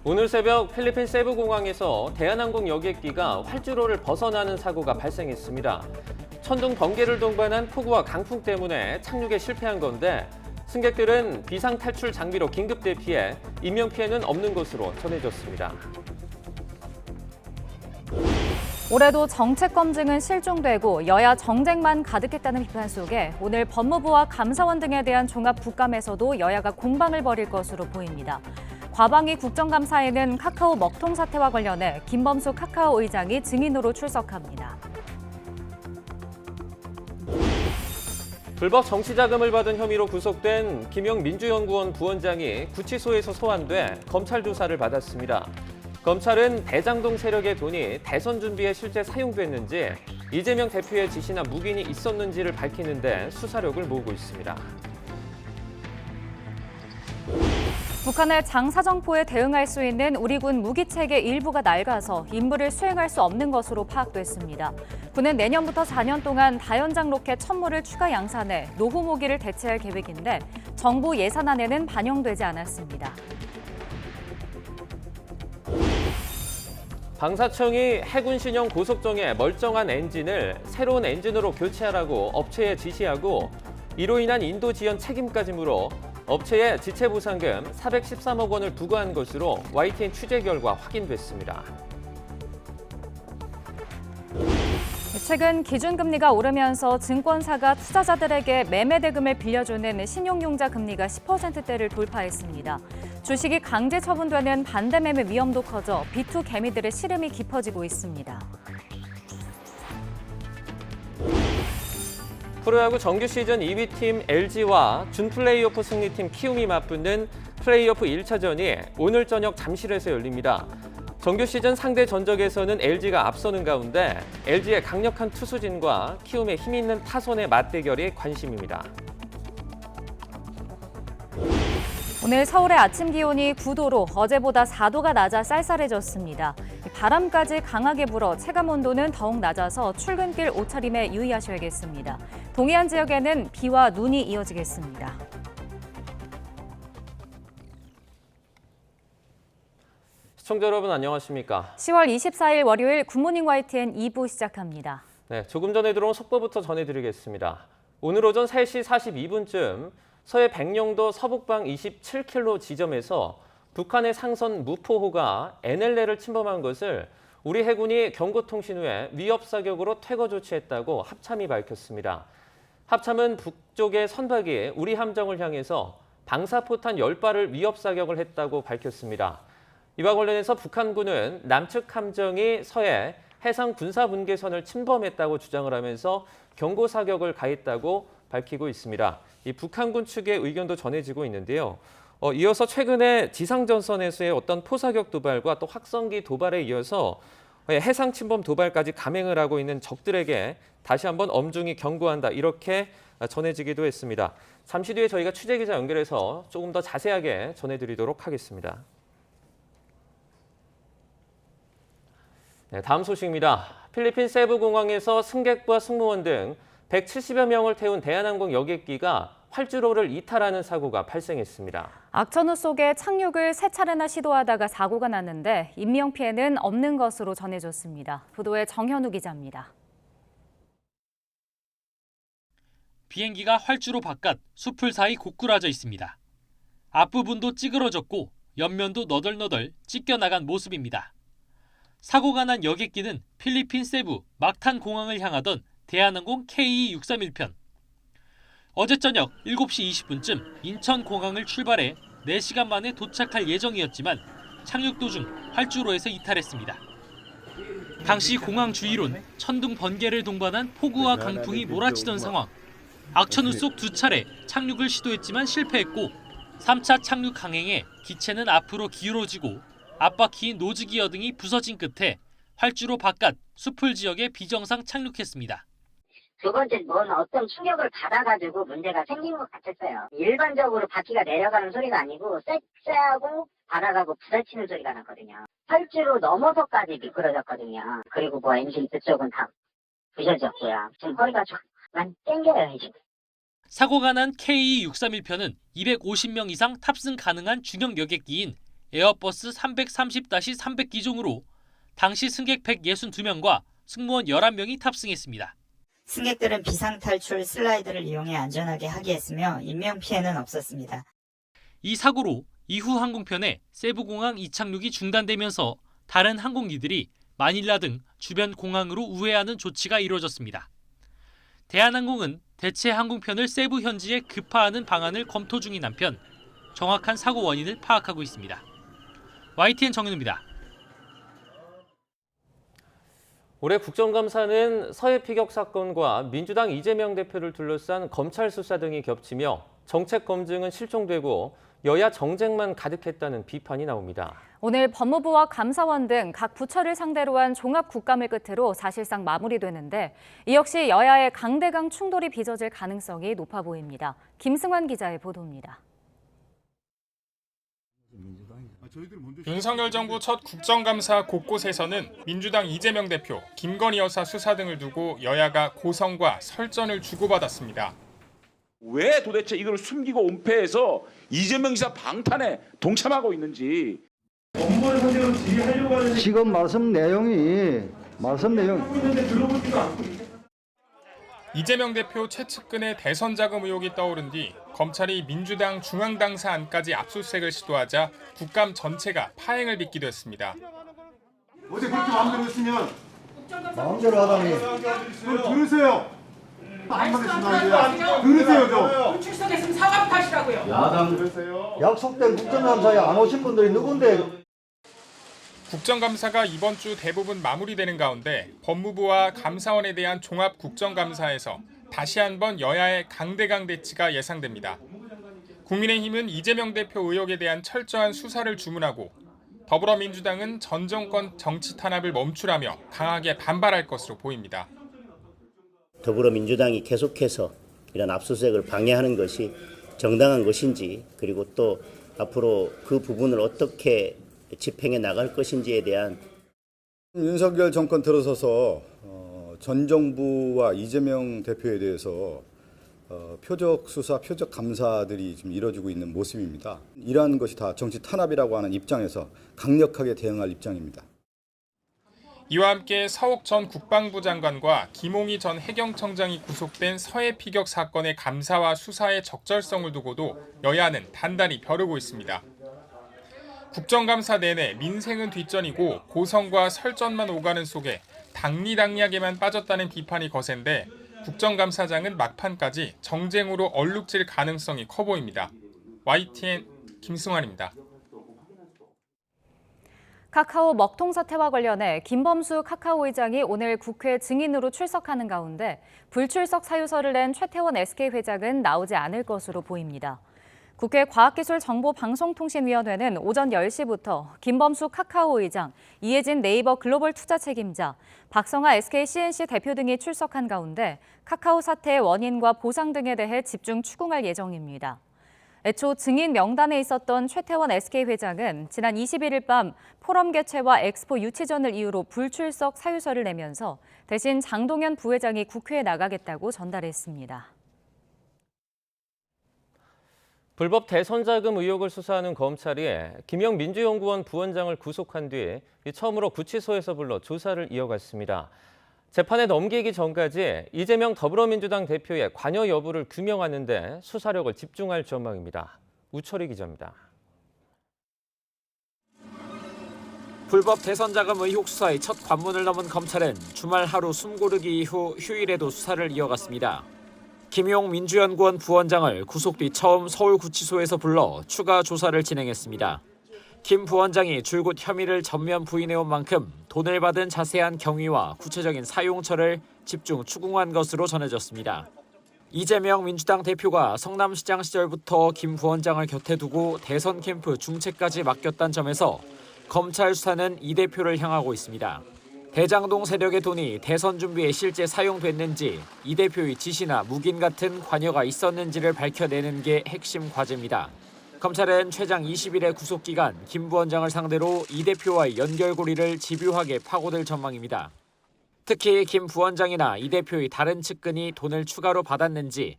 오늘 새벽 필리핀 세부 공항에서 대한항공 여객기가 활주로를 벗어나는 사고가 발생했습니다. 천둥 번개를 동반한 폭우와 강풍 때문에 착륙에 실패한 건데 승객들은 비상 탈출 장비로 긴급 대피해 인명피해는 없는 것으로 전해졌습니다. 올해도 정책 검증은 실종되고 여야 정쟁만 가득했다는 비판 속에 오늘 법무부와 감사원 등에 대한 종합 국감에서도 여야가 공방을 벌일 것으로 보입니다. 과방위 국정감사에는 카카오 먹통 사태와 관련해 김범수 카카오 의장이 증인으로 출석합니다. 불법 정치자금을 받은 혐의로 구속된 김영 민주연구원 부원장이 구치소에서 소환돼 검찰 조사를 받았습니다. 검찰은 대장동 세력의 돈이 대선 준비에 실제 사용됐는지 이재명 대표의 지시나 묵인이 있었는지를 밝히는데 수사력을 모으고 있습니다. 북한의 장사정포에 대응할 수 있는 우리 군 무기체계 일부가 낡아서 임무를 수행할 수 없는 것으로 파악됐습니다. 군은 내년부터 4년 동안 다연장 로켓 1000모를 추가 양산해 노후 무기를 대체할 계획인데 정부 예산안에는 반영되지 않았습니다. 방사청이 해군 신형 고속정의 멀쩡한 엔진을 새로운 엔진으로 교체하라고 업체에 지시하고 이로 인한 인도 지연 책임까지 물어 업체에 지체 보상금 413억 원을 부과한 것으로 YTN 취재 결과 확인됐습니다. 최근 기준금리가 오르면서 증권사가 투자자들에게 매매 대금을 빌려주는 신용융자 금리가 10%대를 돌파했습니다. 주식이 강제 처분되는 반대 매매 위험도 커져 B2 개미들의 시름이 깊어지고 있습니다. 프로야구 정규 시즌 2위 팀 LG와 준 플레이오프 승리팀 키움이 맞붙는 플레이오프 1차전이 오늘 저녁 잠실에서 열립니다. 정규 시즌 상대 전적에서는 LG가 앞서는 가운데 LG의 강력한 투수진과 키움의 힘있는 타선의 맞대결이 관심입니다. 오늘 서울의 아침 기온이 9도로 어제보다 4도가 낮아 쌀쌀해졌습니다. 바람까지 강하게 불어 체감 온도는 더욱 낮아서 출근길 옷차림에 유의하셔야겠습니다. 동해안 지역에는 비와 눈이 이어지겠습니다. 시청자 여러분 안녕하십니까? 10월 24일 월요일 굿모닝 YTN 2부 시작합니다. 네, 조금 전에 들어온 속보부터 전해드리겠습니다. 오늘 오전 3시 42분쯤 서해 백령도 서북방 27km 지점에서 북한의 상선 무포호가 NLL을 침범한 것을 우리 해군이 경고통신 후에 위협사격으로 퇴거 조치했다고 합참이 밝혔습니다. 합참은 북쪽의 선박이 우리 함정을 향해서 방사포탄 10발을 위협사격을 했다고 밝혔습니다. 이와 관련해서 북한군은 남측 함정이 서해 해상 군사분계선을 침범했다고 주장을 하면서 경고사격을 가했다고 밝히고 있습니다. 이 북한군 측의 의견도 전해지고 있는데요. 이어서 최근에 지상전선에서의 어떤 포사격 도발과 또 확성기 도발에 이어서 해상 침범 도발까지 감행을 하고 있는 적들에게 다시 한번 엄중히 경고한다 이렇게 전해지기도 했습니다. 잠시 뒤에 저희가 취재기자 연결해서 조금 더 자세하게 전해드리도록 하겠습니다. 네, 다음 소식입니다. 필리핀 세부 공항에서 승객과 승무원 등 170여 명을 태운 대한항공 여객기가 활주로를 이탈하는 사고가 발생했습니다. 악천후 속에 착륙을 3차례나 시도하다가 사고가 났는데 인명피해는 없는 것으로 전해졌습니다. 보도에 정현우 기자입니다. 비행기가 활주로 바깥 숲을 사이 고꾸라져 있습니다. 앞부분도 찌그러졌고 옆면도 너덜너덜 찢겨나간 모습입니다. 사고가 난 여객기는 필리핀 세부 막탄 공항을 향하던 대한항공 KE631편. 어제 저녁 7시 20분쯤 인천공항을 출발해 4시간 만에 도착할 예정이었지만 착륙 도중 활주로에서 이탈했습니다. 당시 공항 주위론 천둥 번개를 동반한 폭우와 강풍이 몰아치던 상황. 악천후 속 2차례 착륙을 시도했지만 실패했고 3차 착륙 항행에 기체는 앞으로 기울어지고 앞바퀴 노즈 기어 등이 부서진 끝에 활주로 바깥 숲을 지역에 비정상 착륙했습니다. 두 번째, 어떤 충격을 받아가지고 문제가 생긴 것 같았어요. 일반적으로 바퀴가 내려가는 소리가 아니고 쎄하고 바닥하고 부딪히는 소리가 났거든요. 활주로 넘어서까지 미끄러졌거든요. 그리고 엔진 그쪽은 다 부셔졌고요. 지금 허리가 좀 많이 땡겨요, 지금. 사고가 난 KE631편은 250명 이상 탑승 가능한 중형 여객기인 에어버스 330-300기종으로 당시 승객 162명과 승무원 11명이 탑승했습니다. 승객들은 비상탈출 슬라이드를 이용해 안전하게 하기했으며 인명피해는 없었습니다. 이 사고로 이후 항공편에 세부공항 이착륙이 중단되면서 다른 항공기들이 마닐라 등 주변 공항으로 우회하는 조치가 이루어졌습니다. 대한항공은 대체 항공편을 세부 현지에 급파하는 방안을 검토 중인 한편 정확한 사고 원인을 파악하고 있습니다. YTN 정현우입니다. 올해 국정감사는 서해 피격 사건과 민주당 이재명 대표를 둘러싼 검찰 수사 등이 겹치며 정책 검증은 실종되고 여야 정쟁만 가득했다는 비판이 나옵니다. 오늘 법무부와 감사원 등 각 부처를 상대로 한 종합 국감을 끝으로 사실상 마무리되는데 이 역시 여야의 강대강 충돌이 빚어질 가능성이 높아 보입니다. 김승환 기자의 보도입니다. 윤석열 정부 첫 국정감사 곳곳에서는 민주당 이재명 대표, 김건희 여사 수사 등을 두고 여야가 고성과 설전을 주고받았습니다. 왜 도대체 이걸 숨기고 은폐해서 이재명 지사 방탄에 동참하고 있는지. 업무를 상대로 질의하려고 하는 지금 말씀 내용 있는데 들어보지도 않고 이재명 대표 최측근의 대선 자금 의혹이 떠오른 뒤 검찰이 민주당 중앙당사 안까지 압수수색을 시도하자 국감 전체가 파행을 빚기도 했습니다. 어제 그렇게 마음대로 했으면 마음대로 하다니. 들으세요. 들으세요 좀. 출석했으면 사과부터 하시라고요. 야당 들으세요. 약속된 국정감사에 안 오신 분들이 누군데? 국정감사가 이번 주 대부분 마무리되는 가운데 법무부와 감사원에 대한 종합 국정감사에서 다시 한번 여야의 강대강 대치가 예상됩니다. 국민의힘은 이재명 대표 의혹에 대한 철저한 수사를 주문하고 더불어민주당은 전 정권 정치 탄압을 멈추라며 강하게 반발할 것으로 보입니다. 더불어민주당이 계속해서 이런 압수수색을 방해하는 것이 정당한 것인지, 그리고 또 앞으로 그 부분을 어떻게 집행해 나갈 것인지에 대한 윤석열 정권 들어서서 전 정부와 이재명 대표에 대해서 표적 수사, 표적 감사들이 지금 이뤄지고 있는 모습입니다. 이러한 것이 다 정치 탄압이라고 하는 입장에서 강력하게 대응할 입장입니다. 이와 함께 서욱 전 국방부 장관과 김홍희 전 해경청장이 구속된 서해 피격 사건의 감사와 수사의 적절성을 두고도 여야는 단단히 벼르고 있습니다. 국정감사 내내 민생은 뒷전이고 고성과 설전만 오가는 속에 당리당략에만 빠졌다는 비판이 거센데 국정감사장은 막판까지 정쟁으로 얼룩질 가능성이 커 보입니다. YTN 김승환입니다. 카카오 먹통 사태와 관련해 김범수 카카오 의장이 오늘 국회 증인으로 출석하는 가운데 불출석 사유서를 낸 최태원 SK 회장은 나오지 않을 것으로 보입니다. 국회 과학기술정보방송통신위원회는 오전 10시부터 김범수 카카오 의장, 이해진 네이버 글로벌 투자 책임자, 박성하 SK CNC 대표 등이 출석한 가운데 카카오 사태의 원인과 보상 등에 대해 집중 추궁할 예정입니다. 애초 증인 명단에 있었던 최태원 SK 회장은 지난 21일 밤 포럼 개최와 엑스포 유치전을 이유로 불출석 사유서를 내면서 대신 장동현 부회장이 국회에 나가겠다고 전달했습니다. 불법 대선 자금 의혹을 수사하는 검찰이 김영 민주연구원 부원장을 구속한 뒤 처음으로 구치소에서 불러 조사를 이어갔습니다. 재판에 넘기기 전까지 이재명 더불어민주당 대표의 관여 여부를 규명하는 데 수사력을 집중할 전망입니다. 우철희 기자입니다. 불법 대선 자금 의혹 수사의 첫 관문을 넘은 검찰은 주말 하루 숨고르기 이후 휴일에도 수사를 이어갔습니다. 김용 민주연구원 부원장을 구속 뒤 처음 서울구치소에서 불러 추가 조사를 진행했습니다. 김 부원장이 줄곧 혐의를 전면 부인해온 만큼 돈을 받은 자세한 경위와 구체적인 사용처를 집중 추궁한 것으로 전해졌습니다. 이재명 민주당 대표가 성남시장 시절부터 김 부원장을 곁에 두고 대선 캠프 중책까지 맡겼다는 점에서 검찰 수사는 이 대표를 향하고 있습니다. 대장동 세력의 돈이 대선 준비에 실제 사용됐는지, 이 대표의 지시나 묵인 같은 관여가 있었는지를 밝혀내는 게 핵심 과제입니다. 검찰은 최장 20일의 구속기간 김 부원장을 상대로 이 대표와의 연결고리를 집요하게 파고들 전망입니다. 특히 김 부원장이나 이 대표의 다른 측근이 돈을 추가로 받았는지,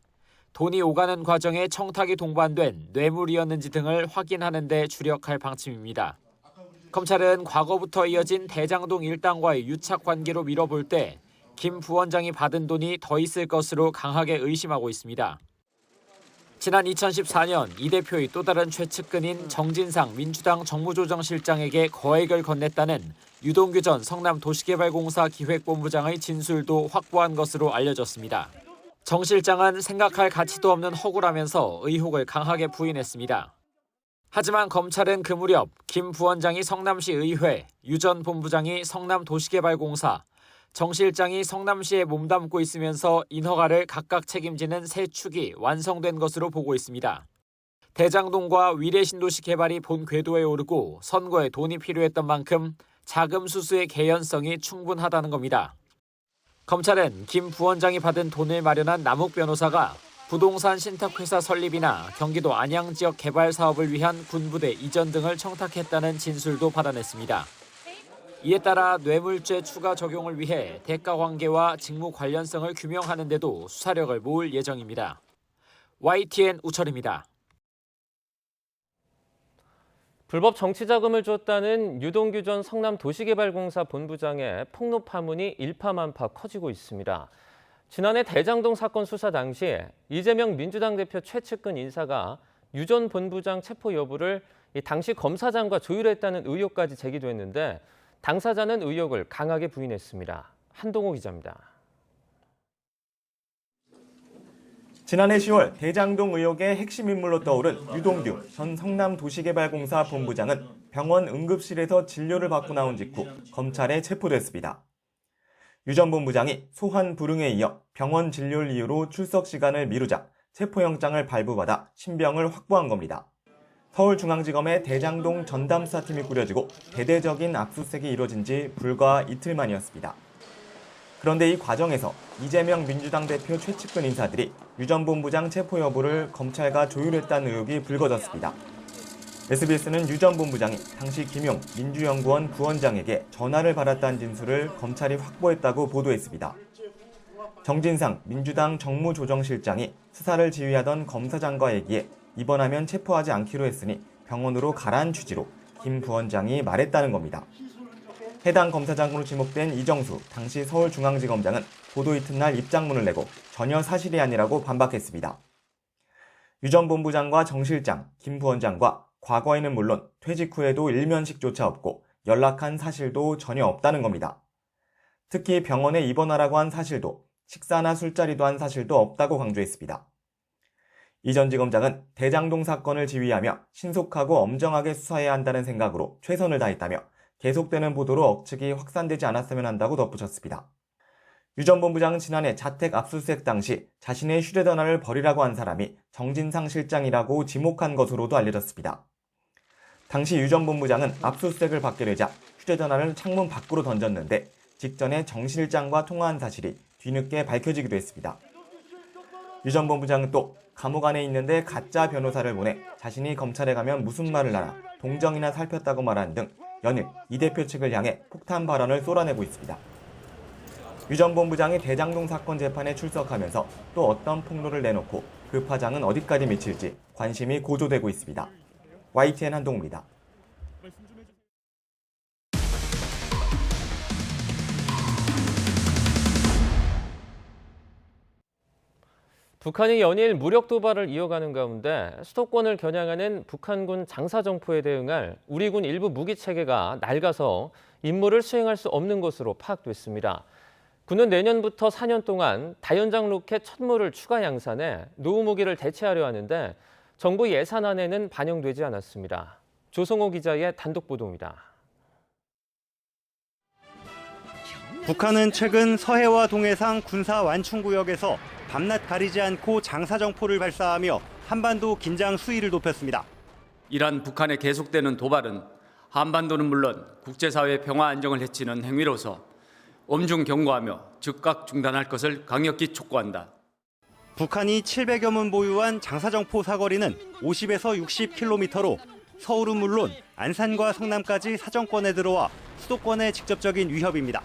돈이 오가는 과정에 청탁이 동반된 뇌물이었는지 등을 확인하는 데 주력할 방침입니다. 검찰은 과거부터 이어진 대장동 일당과의 유착 관계로 밀어볼 때 김 부원장이 받은 돈이 더 있을 것으로 강하게 의심하고 있습니다. 지난 2014년 이 대표의 또 다른 최측근인 정진상 민주당 정무조정실장에게 거액을 건넸다는 유동규 전 성남도시개발공사 기획본부장의 진술도 확보한 것으로 알려졌습니다. 정 실장은 생각할 가치도 없는 허구라면서 의혹을 강하게 부인했습니다. 하지만 검찰은 그 무렵 김 부원장이 성남시 의회, 유 전 본부장이 성남도시개발공사, 정 실장이 성남시에 몸담고 있으면서 인허가를 각각 책임지는 세 축이 완성된 것으로 보고 있습니다. 대장동과 위례신도시 개발이 본 궤도에 오르고 선거에 돈이 필요했던 만큼 자금 수수의 개연성이 충분하다는 겁니다. 검찰은 김 부원장이 받은 돈을 마련한 남욱 변호사가 부동산 신탁회사 설립이나 경기도 안양 지역 개발 사업을 위한 군부대 이전 등을 청탁했다는 진술도 받아냈습니다. 이에 따라 뇌물죄 추가 적용을 위해 대가 관계와 직무 관련성을 규명하는 데도 수사력을 모을 예정입니다. YTN 우철입니다. 불법 정치 자금을 줬다는 유동규 전 성남도시개발공사 본부장의 폭로 파문이 일파만파 커지고 있습니다. 지난해 대장동 사건 수사 당시 이재명 민주당 대표 최측근 인사가 유 전 본부장 체포 여부를 당시 검사장과 조율했다는 의혹까지 제기됐는데 당사자는 의혹을 강하게 부인했습니다. 한동호 기자입니다. 지난해 10월 대장동 의혹의 핵심 인물로 떠오른 유동규 전 성남도시개발공사 본부장은 병원 응급실에서 진료를 받고 나온 직후 검찰에 체포됐습니다. 유 전 본부장이 소환 불응에 이어 병원 진료를 이유로 출석 시간을 미루자 체포영장을 발부받아 신병을 확보한 겁니다. 서울중앙지검의 대장동 전담수사팀이 꾸려지고 대대적인 압수수색이 이뤄진 지 불과 이틀 만이었습니다. 그런데 이 과정에서 이재명 민주당 대표 최측근 인사들이 유 전 본부장 체포 여부를 검찰과 조율했다는 의혹이 불거졌습니다. SBS는 유 전 본부장이 당시 김용 민주연구원 부원장에게 전화를 받았다는 진술을 검찰이 확보했다고 보도했습니다. 정진상 민주당 정무조정실장이 수사를 지휘하던 검사장과 얘기해 입원하면 체포하지 않기로 했으니 병원으로 가라는 취지로 김 부원장이 말했다는 겁니다. 해당 검사장으로 지목된 이정수 당시 서울중앙지검장은 보도 이튿날 입장문을 내고 전혀 사실이 아니라고 반박했습니다. 유 전 본부장과 정 실장, 김 부원장과 과거에는 물론 퇴직 후에도 일면식조차 없고 연락한 사실도 전혀 없다는 겁니다. 특히 병원에 입원하라고 한 사실도 식사나 술자리도 한 사실도 없다고 강조했습니다. 이 전 지검장은 대장동 사건을 지휘하며 신속하고 엄정하게 수사해야 한다는 생각으로 최선을 다했다며 계속되는 보도로 억측이 확산되지 않았으면 한다고 덧붙였습니다. 유 전 본부장은 지난해 자택 압수수색 당시 자신의 휴대전화를 버리라고 한 사람이 정진상 실장이라고 지목한 것으로도 알려졌습니다. 당시 유 전 본부장은 압수수색을 받게 되자 휴대전화를 창문 밖으로 던졌는데 직전에 정 실장과 통화한 사실이 뒤늦게 밝혀지기도 했습니다. 유 전 본부장은 또 감옥 안에 있는데 가짜 변호사를 보내 자신이 검찰에 가면 무슨 말을 하나 동정이나 살폈다고 말하는 등 연일 이 대표 측을 향해 폭탄 발언을 쏟아내고 있습니다. 유 전 본부장이 대장동 사건 재판에 출석하면서 또 어떤 폭로를 내놓고 그 파장은 어디까지 미칠지 관심이 고조되고 있습니다. YTN 한동우입니다. 북한이 연일 무력 도발을 이어가는 가운데 수도권을 겨냥하는 북한군 장사정포에 대응할 우리 군 일부 무기 체계가 낡아서 임무를 수행할 수 없는 것으로 파악됐습니다. 군은 내년부터 4년 동안 다연장 로켓 1000모를 추가 양산해 노후 무기를 대체하려 하는데 정부 예산안에는 반영되지 않았습니다. 조성호 기자의 단독 보도입니다. 북한은 최근 서해와 동해상 군사 완충구역에서 밤낮 가리지 않고 장사정포를 발사하며 한반도 긴장 수위를 높였습니다. 이란 북한의 계속되는 도발은 한반도는 물론 국제사회의 평화 안정을 해치는 행위로서 엄중 경고하며 즉각 중단할 것을 강력히 촉구한다. 북한이 700여 문 보유한 장사정포 사거리는 50에서 60km로 서울은 물론 안산과 성남까지 사정권에 들어와 수도권에 직접적인 위협입니다.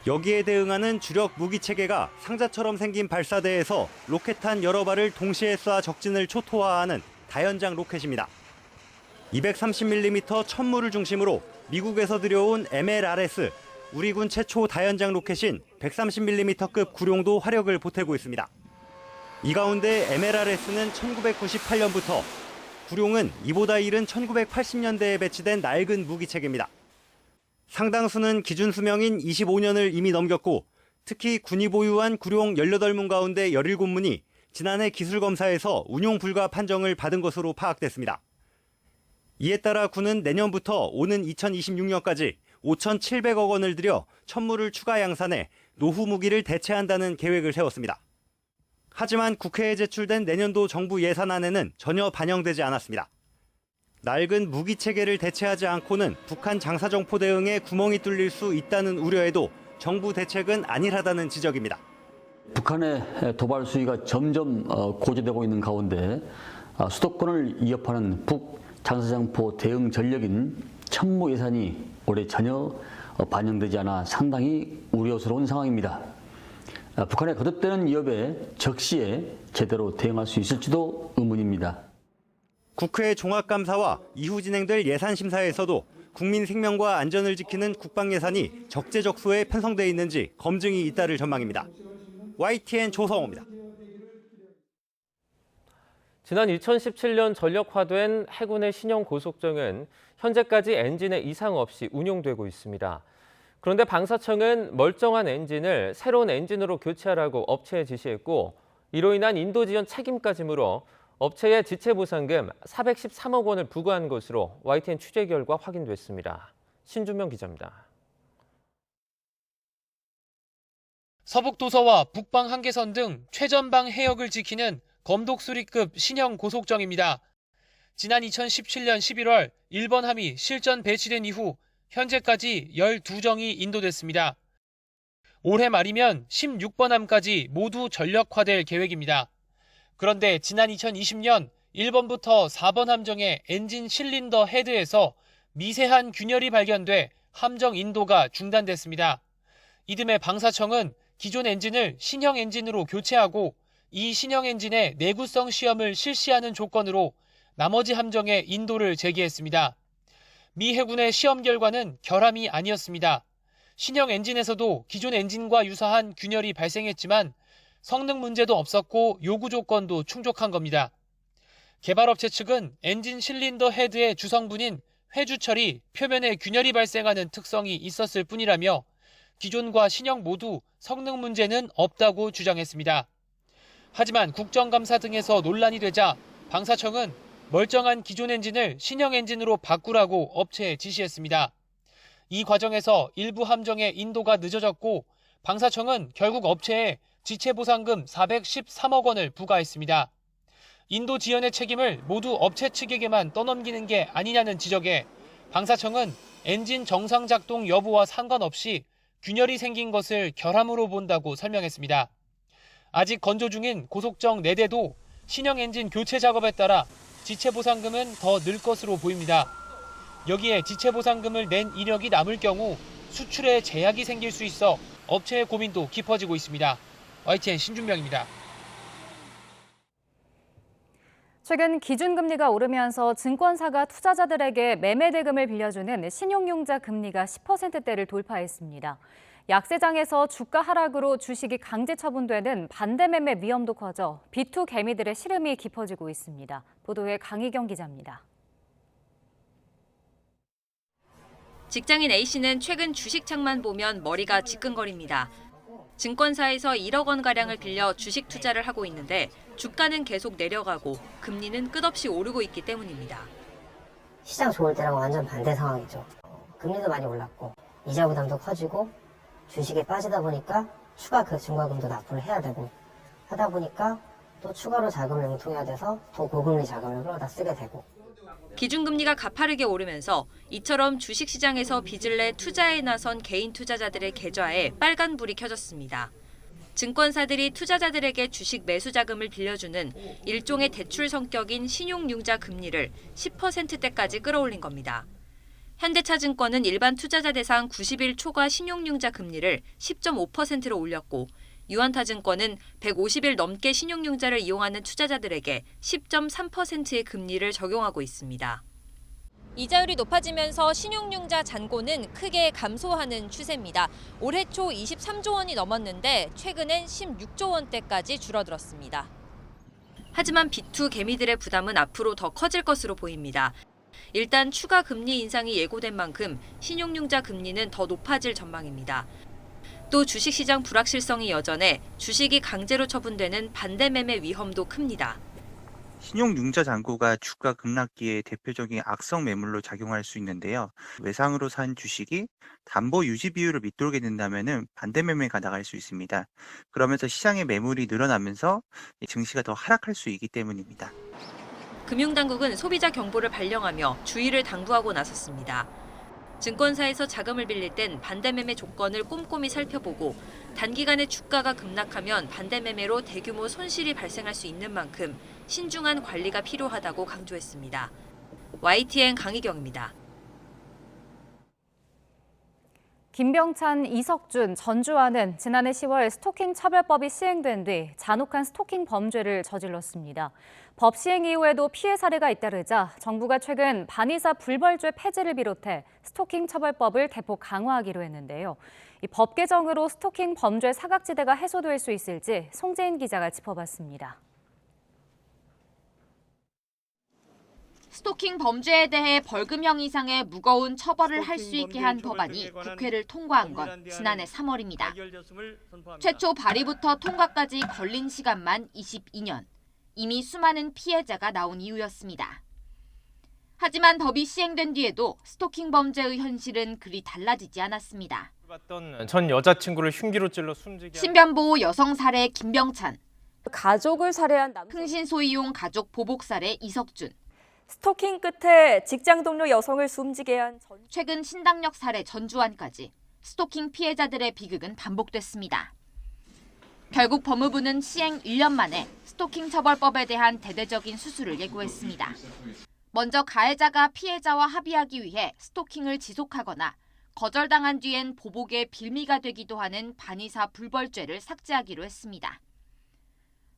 여기에 대응하는 주력 무기 체계가 상자처럼 생긴 발사대에서 로켓탄 여러 발을 동시에 쏴 적진을 초토화하는 다연장 로켓입니다. 230mm 천무를 중심으로 미국에서 들여온 MLRS, 우리 군 최초 다연장 로켓인 130mm급 구룡도 화력을 보태고 있습니다. 이 가운데 MLRS는 1998년부터, 구룡은 이보다 이른 1980년대에 배치된 낡은 무기 체계입니다. 상당수는 기준 수명인 25년을 이미 넘겼고, 특히 군이 보유한 구룡 18문 가운데 17문이 지난해 기술검사에서 운용 불가 판정을 받은 것으로 파악됐습니다. 이에 따라 군은 내년부터 오는 2026년까지 5,700억 원을 들여 천무를 추가 양산해 노후 무기를 대체한다는 계획을 세웠습니다. 하지만 국회에 제출된 내년도 정부 예산안에는 전혀 반영되지 않았습니다. 낡은 무기 체계를 대체하지 않고는 북한 장사정포 대응에 구멍이 뚫릴 수 있다는 우려에도 정부 대책은 안일하다는 지적입니다. 북한의 도발 수위가 점점 고조되고 있는 가운데 수도권을 위협하는 북 장사정포 대응 전력인 천무 예산이 올해 전혀 반영되지 않아 상당히 우려스러운 상황입니다. 북한의 거듭되는 위협에 적시에 제대로 대응할 수 있을지도 의문입니다. 국회 종합감사와 이후 진행될 예산심사에서도 국민 생명과 안전을 지키는 국방 예산이 적재적소에 편성돼 있는지 검증이 잇따를 전망입니다. YTN 조성호입니다. 지난 2017년 전력화된 해군의 신형 고속정은 현재까지 엔진에 이상 없이 운용되고 있습니다. 그런데 방사청은 멀쩡한 엔진을 새로운 엔진으로 교체하라고 업체에 지시했고, 이로 인한 인도 지연 책임까지 물어 업체에 지체보상금 413억 원을 부과한 것으로 YTN 취재 결과 확인됐습니다. 신준명 기자입니다. 서북도서와 북방 한계선 등 최전방 해역을 지키는 검독수리급 신형 고속정입니다. 지난 2017년 11월 일본 함이 실전 배치된 이후 현재까지 12정이 인도됐습니다. 올해 말이면 16번 함까지 모두 전력화될 계획입니다. 그런데 지난 2020년 일본부터 4번 함정의 엔진 실린더 헤드에서 미세한 균열이 발견돼 함정 인도가 중단됐습니다. 이듬해 방사청은 기존 엔진을 신형 엔진으로 교체하고 이 신형 엔진의 내구성 시험을 실시하는 조건으로 나머지 함정의 인도를 제기했습니다. 미 해군의 시험 결과는 결함이 아니었습니다. 신형 엔진에서도 기존 엔진과 유사한 균열이 발생했지만 성능 문제도 없었고 요구 조건도 충족한 겁니다. 개발업체 측은 엔진 실린더 헤드의 주성분인 회주철이 표면에 균열이 발생하는 특성이 있었을 뿐이라며 기존과 신형 모두 성능 문제는 없다고 주장했습니다. 하지만 국정감사 등에서 논란이 되자 방사청은 멀쩡한 기존 엔진을 신형 엔진으로 바꾸라고 업체에 지시했습니다. 이 과정에서 일부 함정의 인도가 늦어졌고 방사청은 결국 업체에 지체보상금 413억 원을 부과했습니다. 인도 지연의 책임을 모두 업체 측에게만 떠넘기는 게 아니냐는 지적에 방사청은 엔진 정상 작동 여부와 상관없이 균열이 생긴 것을 결함으로 본다고 설명했습니다. 아직 건조 중인 고속정 4대도 신형 엔진 교체 작업에 따라 지체보상금은 더 늘 것으로 보입니다. 여기에 지체보상금을 낸 이력이 남을 경우 수출에 제약이 생길 수 있어 업체의 고민도 깊어지고 있습니다. YTN 신준명입니다. 최근 기준금리가 오르면서 증권사가 투자자들에게 매매 대금을 빌려주는 신용융자 금리가 10%대를 돌파했습니다. 약세장에서 주가 하락으로 주식이 강제 처분되는 반대 매매 위험도 커져 B2 개미들의 시름이 깊어지고 있습니다. 보도에 강희경 기자입니다. 직장인 A씨는 최근 주식창만 보면 머리가 지끈거립니다. 증권사에서 1억 원가량을 빌려 주식 투자를 하고 있는데 주가는 계속 내려가고 금리는 끝없이 오르고 있기 때문입니다. 시장 좋을 때랑 완전 반대 상황이죠. 금리도 많이 올랐고 이자 부담도 커지고 주식에 빠지다 보니까 추가 그 증가금도 납부를 해야 되고 하다 보니까 또 추가로 자금을 융통해야 돼서 더 고금리 자금을 끌어다 쓰게 되고. 기준금리가 가파르게 오르면서 이처럼 주식시장에서 빚을 내 투자에 나선 개인 투자자들의 계좌에 빨간불이 켜졌습니다. 증권사들이 투자자들에게 주식 매수 자금을 빌려주는 일종의 대출 성격인 신용융자 금리를 10%대까지 끌어올린 겁니다. 현대차증권은 일반 투자자 대상 90일 초과 신용융자 금리를 10.5%로 올렸고 유한타증권은 150일 넘게 신용융자를 이용하는 투자자들에게 10.3%의 금리를 적용하고 있습니다. 이자율이 높아지면서 신용융자 잔고는 크게 감소하는 추세입니다. 올해 초 23조 원이 넘었는데 최근엔 16조 원대까지 줄어들었습니다. 하지만 B2 개미들의 부담은 앞으로 더 커질 것으로 보입니다. 일단 추가 금리 인상이 예고된 만큼 신용융자 금리는 더 높아질 전망입니다. 또 주식시장 불확실성이 여전해 주식이 강제로 처분되는 반대매매 위험도 큽니다. 신용융자 잔고가 주가 급락기에 대표적인 악성 매물로 작용할 수 있는데요. 외상으로 산 주식이 담보 유지 비율을 밑돌게 된다면 반대매매가 나갈 수 있습니다. 그러면서 시장의 매물이 늘어나면서 증시가 더 하락할 수 있기 때문입니다. 금융당국은 소비자 경보를 발령하며 주의를 당부하고 나섰습니다. 증권사에서 자금을 빌릴 땐 반대매매 조건을 꼼꼼히 살펴보고 단기간에 주가가 급락하면 반대매매로 대규모 손실이 발생할 수 있는 만큼 신중한 관리가 필요하다고 강조했습니다. YTN 강희경입니다. 김병찬, 이석준, 전주환은 지난해 10월 스토킹 처벌법이 시행된 뒤 잔혹한 스토킹 범죄를 저질렀습니다. 법 시행 이후에도 피해 사례가 잇따르자 정부가 최근 반의사 불벌죄 폐지를 비롯해 스토킹 처벌법을 대폭 강화하기로 했는데요. 이 법 개정으로 스토킹 범죄 사각지대가 해소될 수 있을지 송재인 기자가 짚어봤습니다. 스토킹 범죄에 대해 벌금형 이상의 무거운 처벌을 할 수 있게 한 법안이 국회를 통과한 건 지난해 3월입니다. 최초 발의부터 통과까지 걸린 시간만 22년. 이미 수많은 피해자가 나온 이유였습니다. 하지만 법이 시행된 뒤에도 스토킹 범죄의 현실은 그리 달라지지 않았습니다. 전 여자친구를 흉기로 찔러 숨지게 신변보호 여성 살해 김병찬, 가족을 살해한 흥신소이용 가족 보복 살해 이석준, 스토킹 끝에 직장 동료 여성을 숨지게 한 최근 신당역 살해 전주환까지 스토킹 피해자들의 비극은 반복됐습니다. 결국 법무부는 시행 1년 만에 스토킹 처벌법에 대한 대대적인 수술을 예고했습니다. 먼저 가해자가 피해자와 합의하기 위해 스토킹을 지속하거나 거절당한 뒤엔 보복의 빌미가 되기도 하는 반의사 불벌죄를 삭제하기로 했습니다.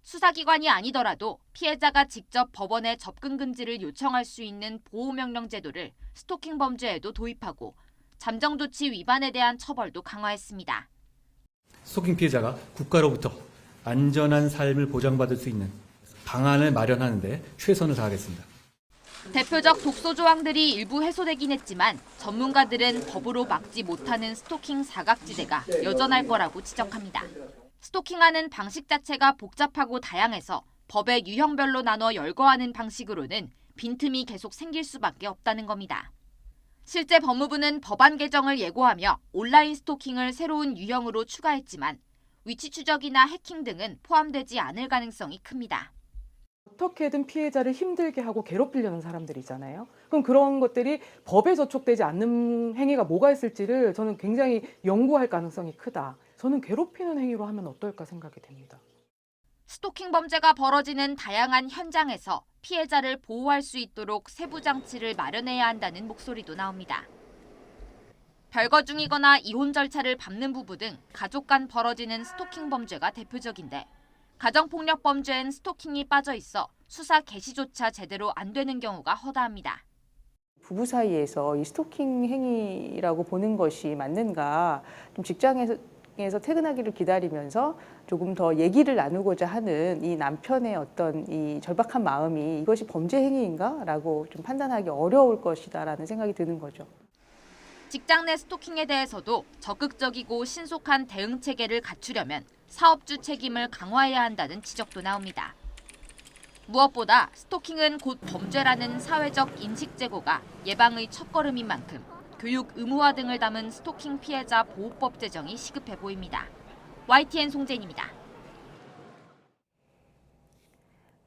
수사기관이 아니더라도 피해자가 직접 법원에 접근 금지를 요청할 수 있는 보호명령 제도를 스토킹 범죄에도 도입하고 잠정조치 위반에 대한 처벌도 강화했습니다. 스토킹 피해자가 국가로부터 안전한 삶을 보장받을 수 있는 방안을 마련하는 데 최선을 다하겠습니다. 대표적 독소 조항들이 일부 해소되긴 했지만 전문가들은 법으로 막지 못하는 스토킹 사각지대가 여전할 거라고 지적합니다. 스토킹하는 방식 자체가 복잡하고 다양해서 법의 유형별로 나눠 열거하는 방식으로는 빈틈이 계속 생길 수밖에 없다는 겁니다. 실제 법무부는 법안 개정을 예고하며 온라인 스토킹을 새로운 유형으로 추가했지만 위치 추적이나 해킹 등은 포함되지 않을 가능성이 큽니다. 어떻게든 피해자를 힘들게 하고 괴롭히려는 사람들이잖아요. 그럼 그런 것들이 법에 저촉되지 않는 행위가 뭐가 있을지를 저는 굉장히 연구할 가능성이 크다. 저는 괴롭히는 행위로 하면 어떨까 생각이 됩니다. 스토킹 범죄가 벌어지는 다양한 현장에서 피해자를 보호할 수 있도록 세부 장치를 마련해야 한다는 목소리도 나옵니다. 별거 중이거나 이혼 절차를 밟는 부부 등 가족 간 벌어지는 스토킹 범죄가 대표적인데 가정폭력 범죄엔 스토킹이 빠져 있어 수사 개시조차 제대로 안 되는 경우가 허다합니다. 부부 사이에서 이 스토킹 행위라고 보는 것이 맞는가, 좀 직장에서 퇴근하기를 기다리면서 조금 더 얘기를 나누고자 하는 이 남편의 어떤 이 절박한 마음이 이것이 범죄 행위인가라고 좀 판단하기 어려울 것이다라는 생각이 드는 거죠. 직장 내 스토킹에 대해서도 적극적이고 신속한 대응 체계를 갖추려면 사업주 책임을 강화해야 한다는 지적도 나옵니다. 무엇보다 스토킹은 곧 범죄라는 사회적 인식 제고가 예방의 첫걸음인 만큼 교육 의무화 등을 담은 스토킹 피해자 보호법 제정이 시급해 보입니다. YTN 송재인입니다.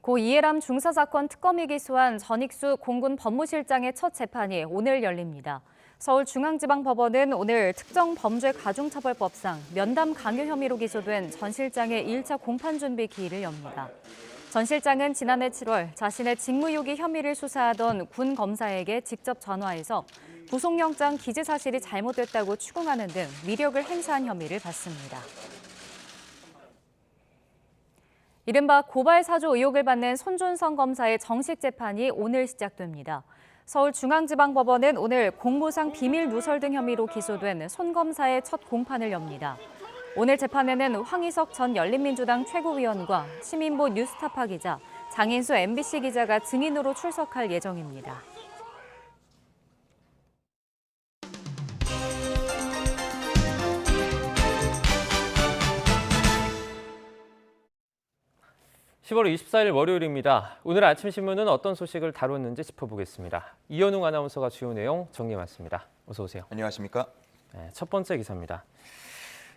고 이해람 중사사건 특검이 기소한 전익수 공군 법무실장의 첫 재판이 오늘 열립니다. 서울중앙지방법원은 오늘 특정범죄가중처벌법상 면담 강요 혐의로 기소된 전 실장의 1차 공판준비 기일을 엽니다. 전 실장은 지난해 7월 자신의 직무유기 혐의를 수사하던 군 검사에게 직접 전화해서 구속영장 기재 사실이 잘못됐다고 추궁하는 등 위력을 행사한 혐의를 받습니다. 이른바 고발 사주 의혹을 받는 손준성 검사의 정식 재판이 오늘 시작됩니다. 서울중앙지방법원은 오늘 공무상 비밀 누설 등 혐의로 기소된 손 검사의 첫 공판을 엽니다. 오늘 재판에는 황희석 전 열린민주당 최고위원과 시민보 뉴스타파 기자, 장인수 MBC 기자가 증인으로 출석할 예정입니다. (10월 24일) 월요일입니다. 오늘 아침 신문은 어떤 소식을 다뤘는지 짚어보겠습니다. 이현웅 아나운서가 주요 내용 정리해왔습니다. 어서 오세요. 안녕하십니까? 네, 첫 번째 기사입니다.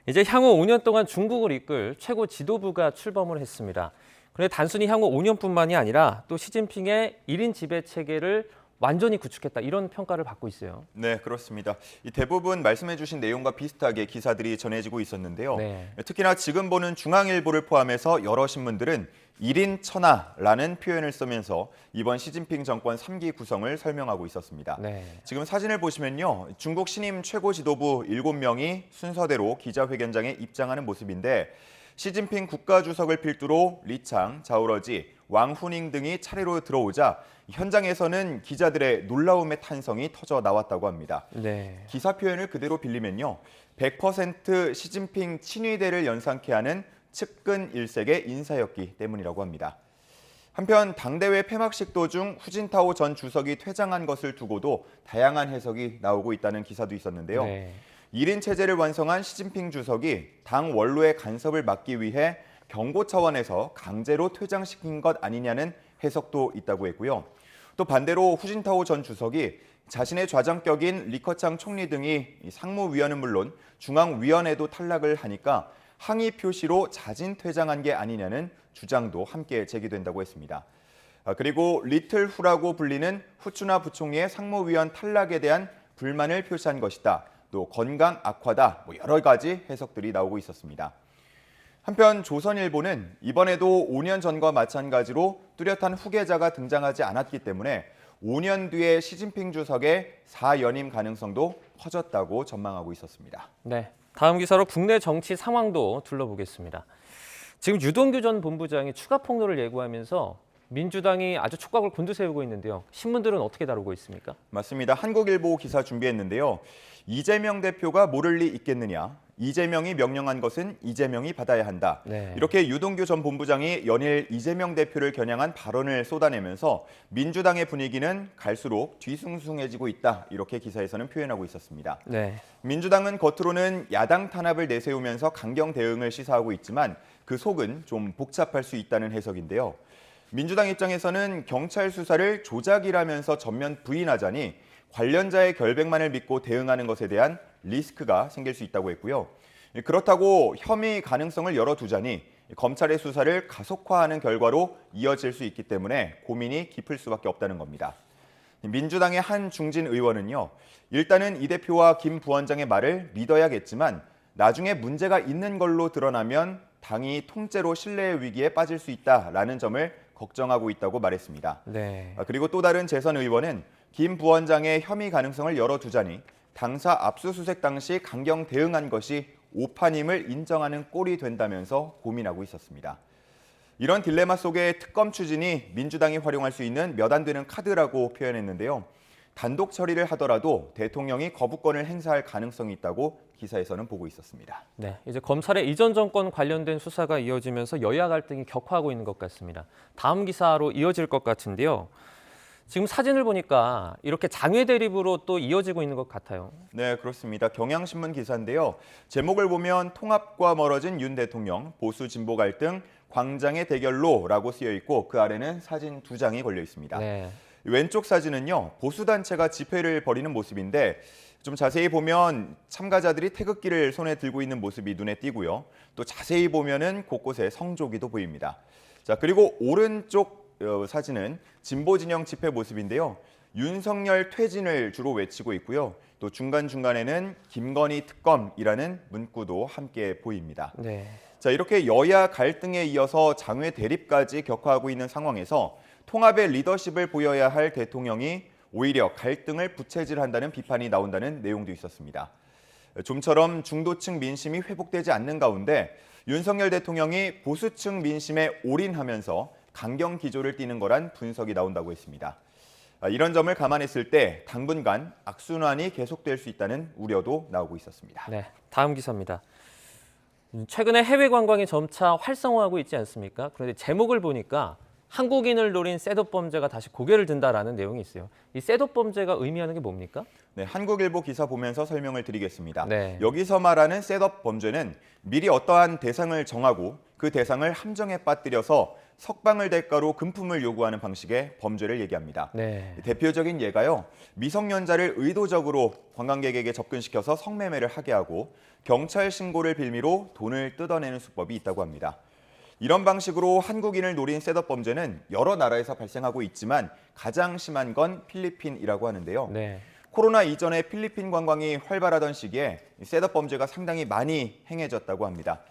이제 향후 5년 동안 중국을 이끌 최고 지도부가 출범을 했습니다. 그런데 단순히 향후 5년뿐만이 아니라 또 시진핑의 1인 지배 체계를 완전히 구축했다, 이런 평가를 받고 있어요. 네, 그렇습니다. 이 대부분 말씀해 주신 내용과 비슷하게 기사들이 전해지고 있었는데요. 네. 특히나 지금 보는 중앙일보를 포함해서 여러 신문들은 1인 천하라는 표현을 쓰면서 이번 시진핑 정권 3기 구성을 설명하고 있었습니다. 네. 지금 사진을 보시면요, 중국 신임 최고 지도부 7명이 순서대로 기자회견장에 입장하는 모습인데, 시진핑 국가주석을 필두로 리창, 자오러지, 왕후닝 등이 차례로 들어오자 현장에서는 기자들의 놀라움의 탄성이 터져 나왔다고 합니다. 네. 기사 표현을 그대로 빌리면요, 100% 시진핑 친위대를 연상케 하는 측근 일색의 인사였기 때문이라고 합니다. 한편 당대회 폐막식 도중 후진타오 전 주석이 퇴장한 것을 두고도 다양한 해석이 나오고 있다는 기사도 있었는데요. 네. 1인 체제를 완성한 시진핑 주석이 당 원로의 간섭을 막기 위해 경고 차원에서 강제로 퇴장시킨 것 아니냐는 해석도 있다고 했고요. 또 반대로 후진타오 전 주석이 자신의 좌정격인 리커창 총리 등이 상무위원은 물론 중앙위원회도 탈락을 하니까 항의 표시로 자진 퇴장한 게 아니냐는 주장도 함께 제기된다고 했습니다. 그리고 리틀 후라고 불리는 후추나 부총리의 상무위원 탈락에 대한 불만을 표시한 것이다. 또 건강 악화다. 여러 가지 해석들이 나오고 있었습니다. 한편 조선일보는 이번에도 5년 전과 마찬가지로 뚜렷한 후계자가 등장하지 않았기 때문에 5년 뒤에 시진핑 주석의 4연임 가능성도 커졌다고 전망하고 있었습니다. 네, 다음 기사로 국내 정치 상황도 둘러보겠습니다. 지금 유동규 전 본부장이 추가 폭로를 예고하면서 민주당이 아주 촉각을 곤두세우고 있는데요. 신문들은 어떻게 다루고 있습니까? 맞습니다. 한국일보 기사 준비했는데요. 이재명 대표가 모를 리 있겠느냐. 이재명이 명령한 것은 이재명이 받아야 한다. 네. 이렇게 유동규 전 본부장이 연일 이재명 대표를 겨냥한 발언을 쏟아내면서 민주당의 분위기는 갈수록 뒤숭숭해지고 있다. 이렇게 기사에서는 표현하고 있었습니다. 네. 민주당은 겉으로는 야당 탄압을 내세우면서 강경 대응을 시사하고 있지만 그 속은 좀 복잡할 수 있다는 해석인데요. 민주당 입장에서는 경찰 수사를 조작이라면서 전면 부인하자니 관련자의 결백만을 믿고 대응하는 것에 대한 리스크가 생길 수 있다고 했고요. 그렇다고 혐의 가능성을 열어두자니 검찰의 수사를 가속화하는 결과로 이어질 수 있기 때문에 고민이 깊을 수밖에 없다는 겁니다. 민주당의 한 중진 의원은요, 일단은 이 대표와 김 부원장의 말을 믿어야겠지만 나중에 문제가 있는 걸로 드러나면 당이 통째로 신뢰의 위기에 빠질 수 있다라는 점을 걱정하고 있다고 말했습니다. 네. 그리고 또 다른 재선 의원은 김 부원장의 혐의 가능성을 열어두자니 당사 압수수색 당시 강경 대응한 것이 오판임을 인정하는 꼴이 된다면서 고민하고 있었습니다. 이런 딜레마 속에 특검 추진이 민주당이 활용할 수 있는 몇 안 되는 카드라고 표현했는데요. 단독 처리를 하더라도 대통령이 거부권을 행사할 가능성이 있다고 기사에서는 보고 있었습니다. 네, 이제 검찰의 이전 정권 관련된 수사가 이어지면서 여야 갈등이 격화하고 있는 것 같습니다. 다음 기사로 이어질 것 같은데요. 지금 사진을 보니까 이렇게 장외 대립으로 또 이어지고 있는 것 같아요. 네, 그렇습니다. 경향신문 기사인데요. 제목을 보면 통합과 멀어진 윤 대통령, 보수 진보 갈등, 광장의 대결로라고 쓰여 있고 그 아래는 사진 2장이 걸려 있습니다. 네. 왼쪽 사진은요, 보수단체가 집회를 벌이는 모습인데 좀 자세히 보면 참가자들이 태극기를 손에 들고 있는 모습이 눈에 띄고요. 또 자세히 보면은 곳곳에 성조기도 보입니다. 자, 그리고 오른쪽 사진은 진보 진영 집회 모습인데요. 윤석열 퇴진을 주로 외치고 있고요. 또 중간중간에는 김건희 특검이라는 문구도 함께 보입니다. 네. 자, 이렇게 여야 갈등에 이어서 장외 대립까지 격화하고 있는 상황에서 통합의 리더십을 보여야 할 대통령이 오히려 갈등을 부채질한다는 비판이 나온다는 내용도 있었습니다. 좀처럼 중도층 민심이 회복되지 않는 가운데 윤석열 대통령이 보수층 민심에 올인하면서 강경 기조를 띠는 거란 분석이 나온다고 했습니다. 이런 점을 감안했을 때 당분간 악순환이 계속될 수 있다는 우려도 나오고 있었습니다. 네, 다음 기사입니다. 최근에 해외 관광이 점차 활성화하고 있지 않습니까? 그런데 제목을 보니까 한국인을 노린 셋업 범죄가 다시 고개를 든다라는 내용이 있어요. 이 셋업 범죄가 의미하는 게 뭡니까? 네, 한국일보 기사 보면서 설명을 드리겠습니다. 네. 여기서 말하는 셋업 범죄는 미리 어떠한 대상을 정하고 그 대상을 함정에 빠뜨려서 석방을 대가로 금품을 요구하는 방식의 범죄를 얘기합니다. 네. 대표적인 예가요. 미성년자를 의도적으로 관광객에게 접근시켜서 성매매를 하게 하고 경찰 신고를 빌미로 돈을 뜯어내는 수법이 있다고 합니다. 이런 방식으로 한국인을 노린 셋업 범죄는 여러 나라에서 발생하고 있지만 가장 심한 건 필리핀이라고 하는데요. 네. 코로나 이전에 필리핀 관광이 활발하던 시기에 셋업 범죄가 상당히 많이 행해졌다고 합니다.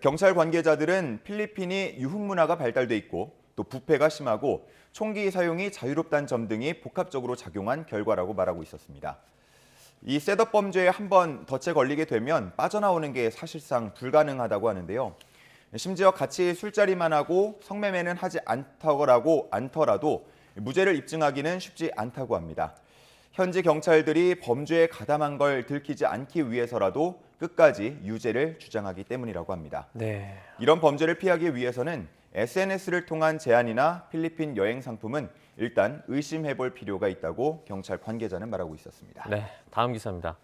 경찰 관계자들은 필리핀이 유흥문화가 발달돼 있고 또 부패가 심하고 총기 사용이 자유롭다는 점 등이 복합적으로 작용한 결과라고 말하고 있었습니다. 이 셋업 범죄에 한번 덫에 걸리게 되면 빠져나오는 게 사실상 불가능하다고 하는데요. 심지어 같이 술자리만 하고 성매매는 하지 않더라도 무죄를 입증하기는 쉽지 않다고 합니다. 현지 경찰들이 범죄에 가담한 걸 들키지 않기 위해서라도 끝까지 유죄를 주장하기 때문이라고 합니다. 네. 이런 범죄를 피하기 위해서는 SNS를 통한 제안이나 필리핀 여행 상품은 일단 의심해볼 필요가 있다고 경찰 관계자는 말하고 있었습니다. 네, 다음 기사입니다.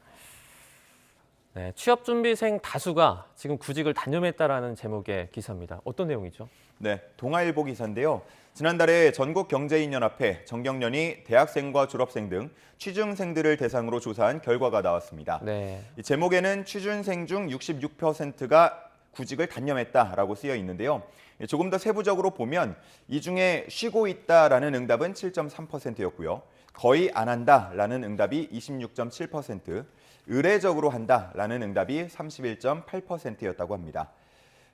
네, 취업준비생 다수가 지금 구직을 단념했다라는 제목의 기사입니다. 어떤 내용이죠? 네, 동아일보 기사인데요. 지난달에 전국경제인연합회, 정경련이 대학생과 졸업생 등 취준생들을 대상으로 조사한 결과가 나왔습니다. 네. 이 제목에는 취준생 중 66%가 구직을 단념했다라고 쓰여 있는데요. 조금 더 세부적으로 보면 이 중에 쉬고 있다라는 응답은 7.3%였고요. 거의 안 한다라는 응답이 26.7%, 의례적으로 한다라는 응답이 31.8%였다고 합니다.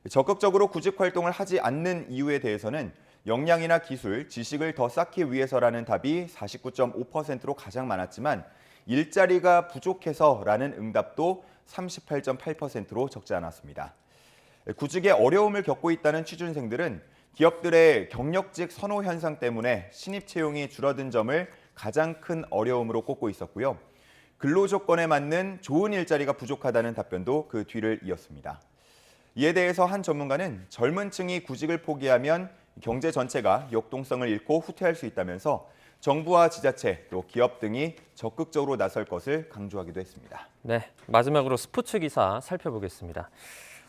적극적으로 구직 활동을 하지 않는 이유에 대해서는 역량이나 기술, 지식을 더 쌓기 위해서라는 답이 49.5%로 가장 많았지만 일자리가 부족해서라는 응답도 38.8%로 적지 않았습니다. 구직에 어려움을 겪고 있다는 취준생들은 기업들의 경력직 선호 현상 때문에 신입 채용이 줄어든 점을 가장 큰 어려움으로 꼽고 있었고요. 근로 조건에 맞는 좋은 일자리가 부족하다는 답변도 그 뒤를 이었습니다. 이에 대해서 한 전문가는 젊은 층이 구직을 포기하면 경제 전체가 역동성을 잃고 후퇴할 수 있다면서 정부와 지자체 또 기업 등이 적극적으로 나설 것을 강조하기도 했습니다. 네, 마지막으로 스포츠 기사 살펴보겠습니다.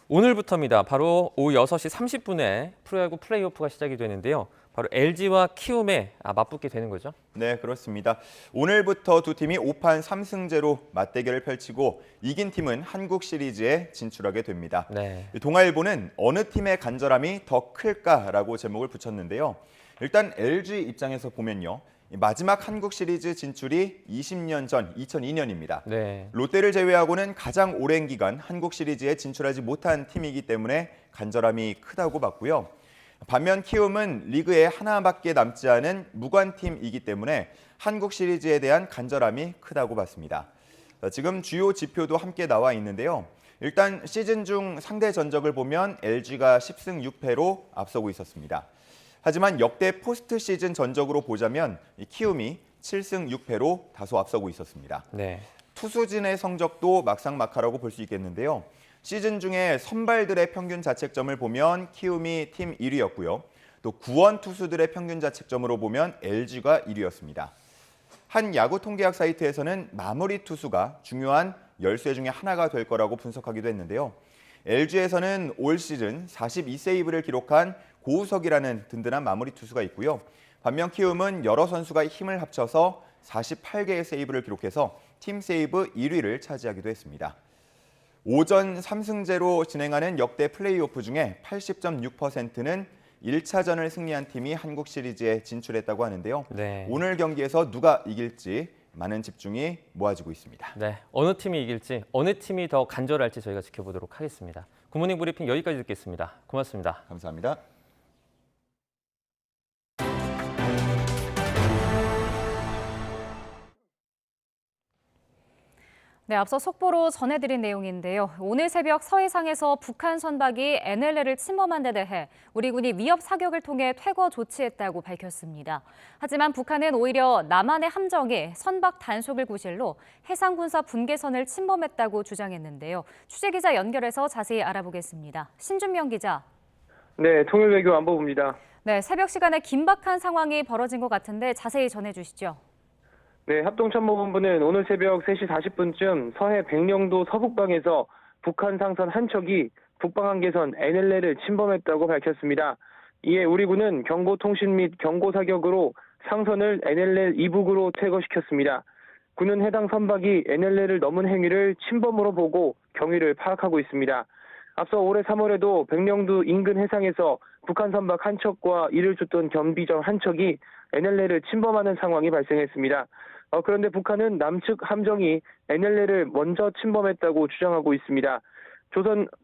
오늘부터입니다. 바로 오후 6시 30분에 프로야구 플레이오프가 시작이 되는데요. 바로 LG와 키움에 맞붙게 되는 거죠? 네, 그렇습니다. 오늘부터 두 팀이 5판 3승제로 맞대결을 펼치고 이긴 팀은 한국 시리즈에 진출하게 됩니다. 네. 동아일보는 어느 팀의 간절함이 더 클까라고 제목을 붙였는데요. 일단 LG 입장에서 보면요. 마지막 한국 시리즈 진출이 20년 전 2002년입니다. 네. 롯데를 제외하고는 가장 오랜 기간 한국 시리즈에 진출하지 못한 팀이기 때문에 간절함이 크다고 봤고요. 반면 키움은 리그에 하나밖에 남지 않은 무관팀이기 때문에 한국 시리즈에 대한 간절함이 크다고 봤습니다. 지금 주요 지표도 함께 나와 있는데요. 일단 시즌 중 상대 전적을 보면 LG가 10승 6패로 앞서고 있었습니다. 하지만 역대 포스트 시즌 전적으로 보자면 키움이 7승 6패로 다소 앞서고 있었습니다. 네. 투수진의 성적도 막상막하라고 볼 수 있겠는데요. 시즌 중에 선발들의 평균 자책점을 보면 키움이 팀 1위였고요. 또 구원 투수들의 평균 자책점으로 보면 LG가 1위였습니다. 한 야구 통계학 사이트에서는 마무리 투수가 중요한 열쇠 중에 하나가 될 거라고 분석하기도 했는데요. LG에서는 올 시즌 42세이브를 기록한 고우석이라는 든든한 마무리 투수가 있고요. 반면 키움은 여러 선수가 힘을 합쳐서 48개의 세이브를 기록해서 팀 세이브 1위를 차지하기도 했습니다. 오전 3승제로 진행하는 역대 플레이오프 중에 80.6%는 1차전을 승리한 팀이 한국 시리즈에 진출했다고 하는데요. 네. 오늘 경기에서 누가 이길지 많은 집중이 모아지고 있습니다. 네, 어느 팀이 이길지, 어느 팀이 더 간절할지 저희가 지켜보도록 하겠습니다. 굿모닝 브리핑 여기까지 듣겠습니다. 고맙습니다. 감사합니다. 네, 앞서 속보로 전해드린 내용인데요. 오늘 새벽 서해상에서 북한 선박이 NLL을 침범한 데 대해 우리 군이 위협 사격을 통해 퇴거 조치했다고 밝혔습니다. 하지만 북한은 오히려 남한의 함정이 선박 단속을 구실로 해상군사 분계선을 침범했다고 주장했는데요. 취재기자 연결해서 자세히 알아보겠습니다. 신준명 기자. 네, 통일외교안보부입니다. 네, 새벽 시간에 긴박한 상황이 벌어진 것 같은데 자세히 전해주시죠. 네, 합동참모본부는 오늘 새벽 3시 40분쯤 서해 백령도 서북방에서 북한 상선 한 척이 북방한계선 NLL을 침범했다고 밝혔습니다. 이에 우리 군은 경보통신 및 경고사격으로 상선을 NLL 이북으로 퇴거시켰습니다. 군은 해당 선박이 NLL을 넘은 행위를 침범으로 보고 경위를 파악하고 있습니다. 앞서 올해 3월에도 백령도 인근 해상에서 북한 선박 한 척과 이를 쫓던 경비정 한 척이 NLL을 침범하는 상황이 발생했습니다. 그런데 북한은 남측 함정이 NLL을 먼저 침범했다고 주장하고 있습니다.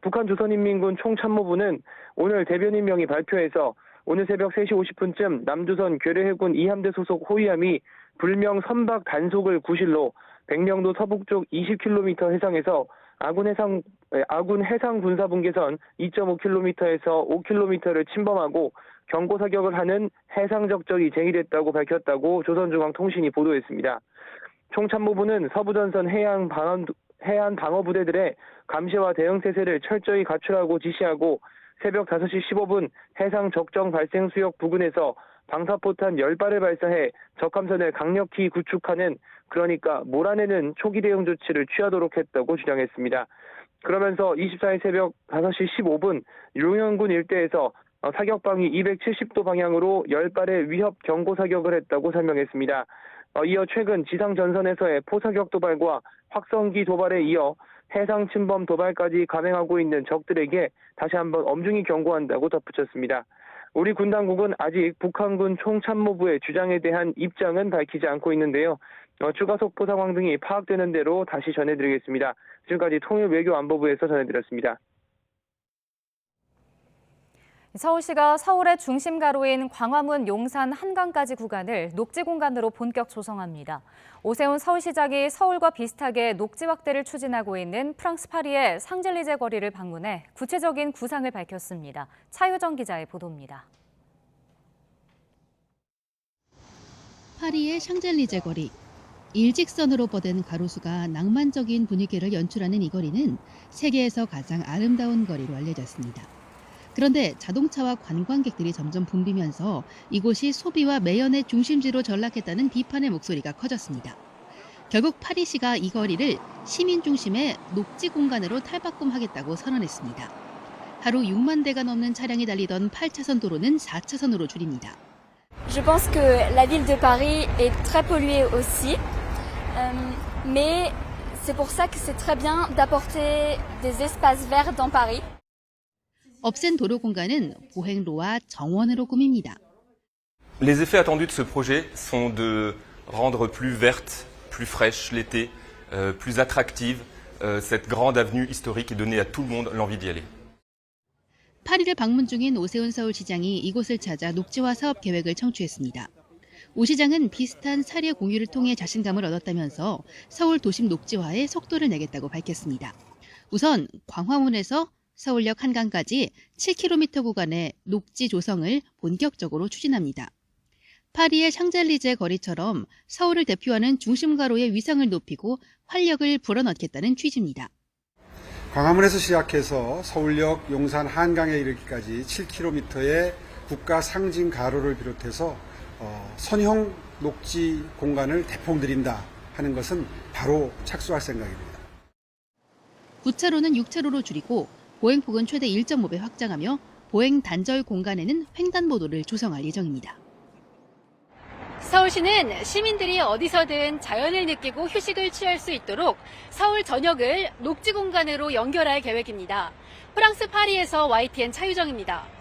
북한 조선인민군 총참모부는 오늘 대변인 명의 발표에서 오늘 새벽 3시 50분쯤 남조선 괴뢰해군 2함대 소속 호위함이 불명 선박 단속을 구실로 백령도 서북쪽 20km 해상에서 아군 해상 군사분계선 2.5km에서 5km를 침범하고 경고 사격을 하는 해상 적적이 제기됐다고 밝혔다고 조선중앙통신이 보도했습니다. 총참모부는 서부전선 해안 방어 부대들의 감시와 대응 태세를 철저히 갖추라고 지시하고 새벽 5시 15분 해상 적정 발생 수역 부근에서 방사포탄 10발을 발사해 적함선을 강력히 구축하는, 그러니까 몰아내는 초기 대응 조치를 취하도록 했다고 주장했습니다. 그러면서 24일 새벽 5시 15분 용현군 일대에서 사격방위 270도 방향으로 10발의 위협 경고 사격을 했다고 설명했습니다. 이어 최근 지상 전선에서의 포사격 도발과 확성기 도발에 이어 해상 침범 도발까지 감행하고 있는 적들에게 다시 한번 엄중히 경고한다고 덧붙였습니다. 우리 군 당국은 아직 북한군 총참모부의 주장에 대한 입장은 밝히지 않고 있는데요. 추가 속보 상황 등이 파악되는 대로 다시 전해드리겠습니다. 지금까지 통일외교안보부에서 전해드렸습니다. 서울시가 서울의 중심 가로인 광화문 용산 한강까지 구간을 녹지 공간으로 본격 조성합니다. 오세훈 서울시장이 서울과 비슷하게 녹지 확대를 추진하고 있는 프랑스 파리의 샹젤리제 거리를 방문해 구체적인 구상을 밝혔습니다. 차유정 기자의 보도입니다. 파리의 샹젤리제 거리. 일직선으로 뻗은 가로수가 낭만적인 분위기를 연출하는 이 거리는 세계에서 가장 아름다운 거리로 알려졌습니다. 그런데 자동차와 관광객들이 점점 붐비면서 이곳이 소비와 매연의 중심지로 전락했다는 비판의 목소리가 커졌습니다. 결국 파리시가 이 거리를 시민 중심의 녹지 공간으로 탈바꿈하겠다고 선언했습니다. 하루 6만 대가 넘는 차량이 달리던 8차선 도로는 4차선으로 줄입니다. Je pense que la ville de Paris est très polluée aussi, mais c'est pour ça que c'est très bien d'apporter des espaces verts dans Paris. 없앤 도로 공간은 보행로와 정원으로 꾸밉니다. Les effets attendus de ce projet sont de rendre plus verte, plus fraîche l'été, plus attractive cette grande avenue historique et donner à tout le monde l'envie d'y aller. 파리를 방문 중인 오세훈 서울시장이 이곳을 찾아 녹지화 사업 계획을 청취했습니다. 오 시장은 비슷한 사례 공유를 통해 자신감을 얻었다면서 서울 도심 녹지화에 속도를 내겠다고 밝혔습니다. 우선 광화문에서 서울역 한강까지 7km 구간의 녹지 조성을 본격적으로 추진합니다. 파리의 샹젤리제 거리처럼 서울을 대표하는 중심가로의 위상을 높이고 활력을 불어넣겠다는 취지입니다. 광화문에서 시작해서 서울역 용산 한강에 이르기까지 7km의 국가 상징 가로를 비롯해서 선형 녹지 공간을 대폭드린다 하는 것은 바로 착수할 생각입니다. 9차로는 6차로로 줄이고 보행폭은 최대 1.5배 확장하며 보행 단절 공간에는 횡단보도를 조성할 예정입니다. 서울시는 시민들이 어디서든 자연을 느끼고 휴식을 취할 수 있도록 서울 전역을 녹지 공간으로 연결할 계획입니다. 프랑스 파리에서 YTN 차유정입니다.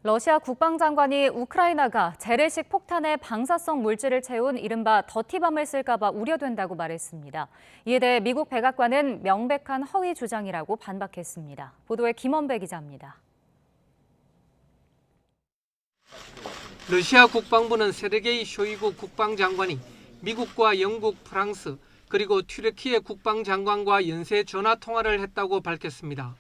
러시아 국방장관이 우크라이나가 재래식 폭탄에 방사성 물질을 채운 이른바 더티밤을 쓸까 봐 우려된다고 말했습니다. 이에 대해 미국 백악관은 명백한 허위 주장이라고 반박했습니다. 보도에 김원배 기자입니다. 러시아 국방부는 세르게이 쇼이구 국방장관이 미국과 영국, 프랑스 그리고 튀르키예 국방장관과 연쇄 전화 통화를 했다고 밝혔습니다.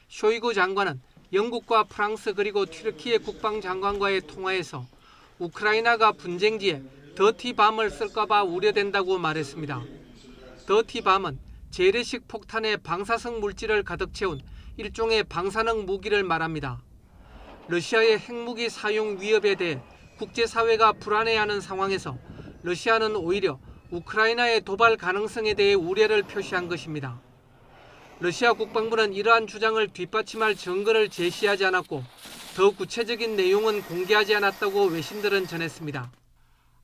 쇼이구 장관은 영국과 프랑스 그리고 튀르키예 국방장관과의 통화에서 우크라이나가 분쟁지에 더티밤을 쓸까 봐 우려된다고 말했습니다. 더티밤은 재래식 폭탄에 방사성 물질을 가득 채운 일종의 방사능 무기를 말합니다. 러시아의 핵무기 사용 위협에 대해 국제사회가 불안해하는 상황에서 러시아는 오히려 우크라이나의 도발 가능성에 대해 우려를 표시한 것입니다. 러시아 국방부는 이러한 주장을 뒷받침할 증거를 제시하지 않았고 더 구체적인 내용은 공개하지 않았다고 외신들은 전했습니다.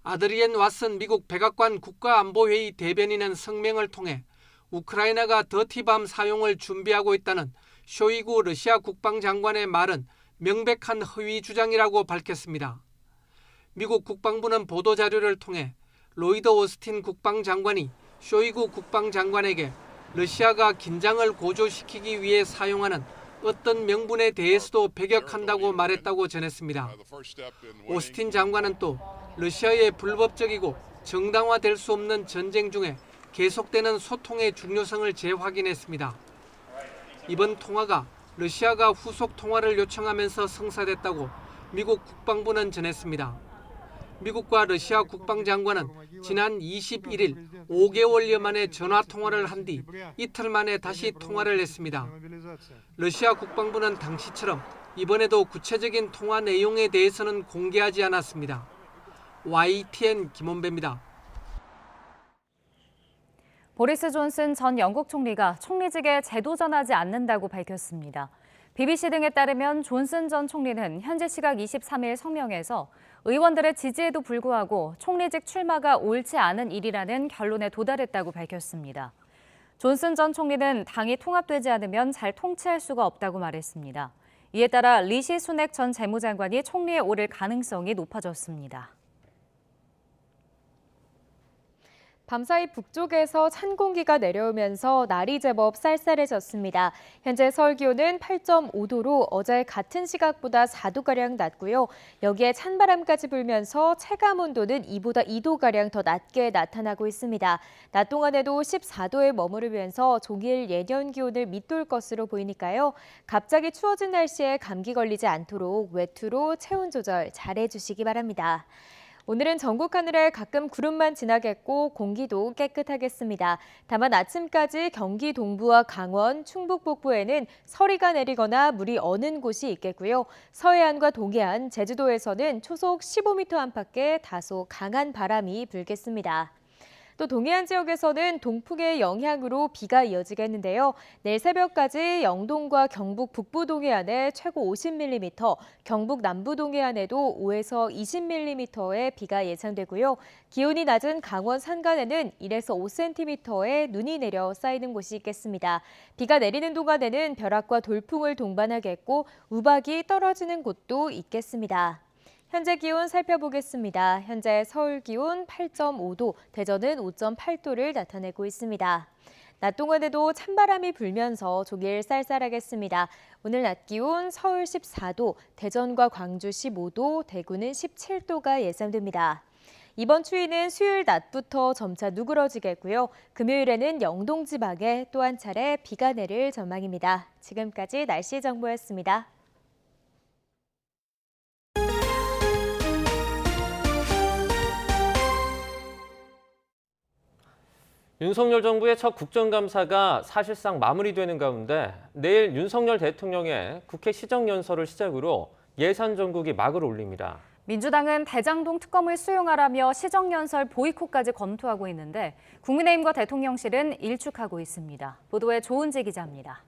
아드리엔 왓슨 미국 백악관 국가안보회의 대변인은 성명을 통해 우크라이나가 더티밤 사용을 준비하고 있다는 쇼이구 러시아 국방장관의 말은 명백한 허위 주장이라고 밝혔습니다. 미국 국방부는 보도자료를 통해 로이드 오스틴 국방장관이 쇼이구 국방장관에게 러시아가 긴장을 고조시키기 위해 사용하는 어떤 명분에 대해서도 배격한다고 말했다고 전했습니다. 오스틴 장관은 또 러시아의 불법적이고 정당화될 수 없는 전쟁 중에 계속되는 소통의 중요성을 재확인했습니다. 이번 통화가 러시아가 후속 통화를 요청하면서 성사됐다고 미국 국방부는 전했습니다. 미국과 러시아 국방장관은 지난 21일 5개월여 만에 전화통화를 한 뒤 이틀 만에 다시 통화를 했습니다. 러시아 국방부는 당시처럼 이번에도 구체적인 통화 내용에 대해서는 공개하지 않았습니다. YTN 김원배입니다. 보리스 존슨 전 영국 총리가 총리직에 재도전하지 않는다고 밝혔습니다. BBC 등에 따르면 존슨 전 총리는 현지 시각 23일 성명에서 의원들의 지지에도 불구하고 총리직 출마가 옳지 않은 일이라는 결론에 도달했다고 밝혔습니다. 존슨 전 총리는 당이 통합되지 않으면 잘 통치할 수가 없다고 말했습니다. 이에 따라 리시 수넥 전 재무장관이 총리에 오를 가능성이 높아졌습니다. 밤사이 북쪽에서 찬 공기가 내려오면서 날이 제법 쌀쌀해졌습니다. 현재 서울 기온은 8.5도로 어제 같은 시각보다 4도가량 낮고요. 여기에 찬바람까지 불면서 체감 온도는 이보다 2도가량 더 낮게 나타나고 있습니다. 낮 동안에도 14도에 머무르면서 종일 예년 기온을 밑돌 것으로 보이니까요. 갑자기 추워진 날씨에 감기 걸리지 않도록 외투로 체온 조절 잘해주시기 바랍니다. 오늘은 전국 하늘에 가끔 구름만 지나겠고 공기도 깨끗하겠습니다. 다만 아침까지 경기 동부와 강원, 충북 북부에는 서리가 내리거나 물이 어는 곳이 있겠고요. 서해안과 동해안, 제주도에서는 초속 15m 안팎의 다소 강한 바람이 불겠습니다. 또 동해안 지역에서는 동풍의 영향으로 비가 이어지겠는데요. 내일 새벽까지 영동과 경북 북부 동해안에 최고 50mm, 경북 남부 동해안에도 5에서 20mm의 비가 예상되고요. 기온이 낮은 강원 산간에는 1에서 5cm의 눈이 내려 쌓이는 곳이 있겠습니다. 비가 내리는 동안에는 벼락과 돌풍을 동반하겠고 우박이 떨어지는 곳도 있겠습니다. 현재 기온 살펴보겠습니다. 현재 서울 기온 8.5도, 대전은 5.8도를 나타내고 있습니다. 낮 동안에도 찬바람이 불면서 종일 쌀쌀하겠습니다. 오늘 낮 기온 서울 14도, 대전과 광주 15도, 대구는 17도가 예상됩니다. 이번 추위는 수요일 낮부터 점차 누그러지겠고요. 금요일에는 영동 지방에 또 한 차례 비가 내릴 전망입니다. 지금까지 날씨 정보였습니다. 윤석열 정부의 첫 국정감사가 사실상 마무리되는 가운데 내일 윤석열 대통령의 국회 시정연설을 시작으로 예산 전국이 막을 올립니다. 민주당은 대장동 특검을 수용하라며 시정연설 보이콧까지 검토하고 있는데 국민의힘과 대통령실은 일축하고 있습니다. 보도에 조은지 기자입니다.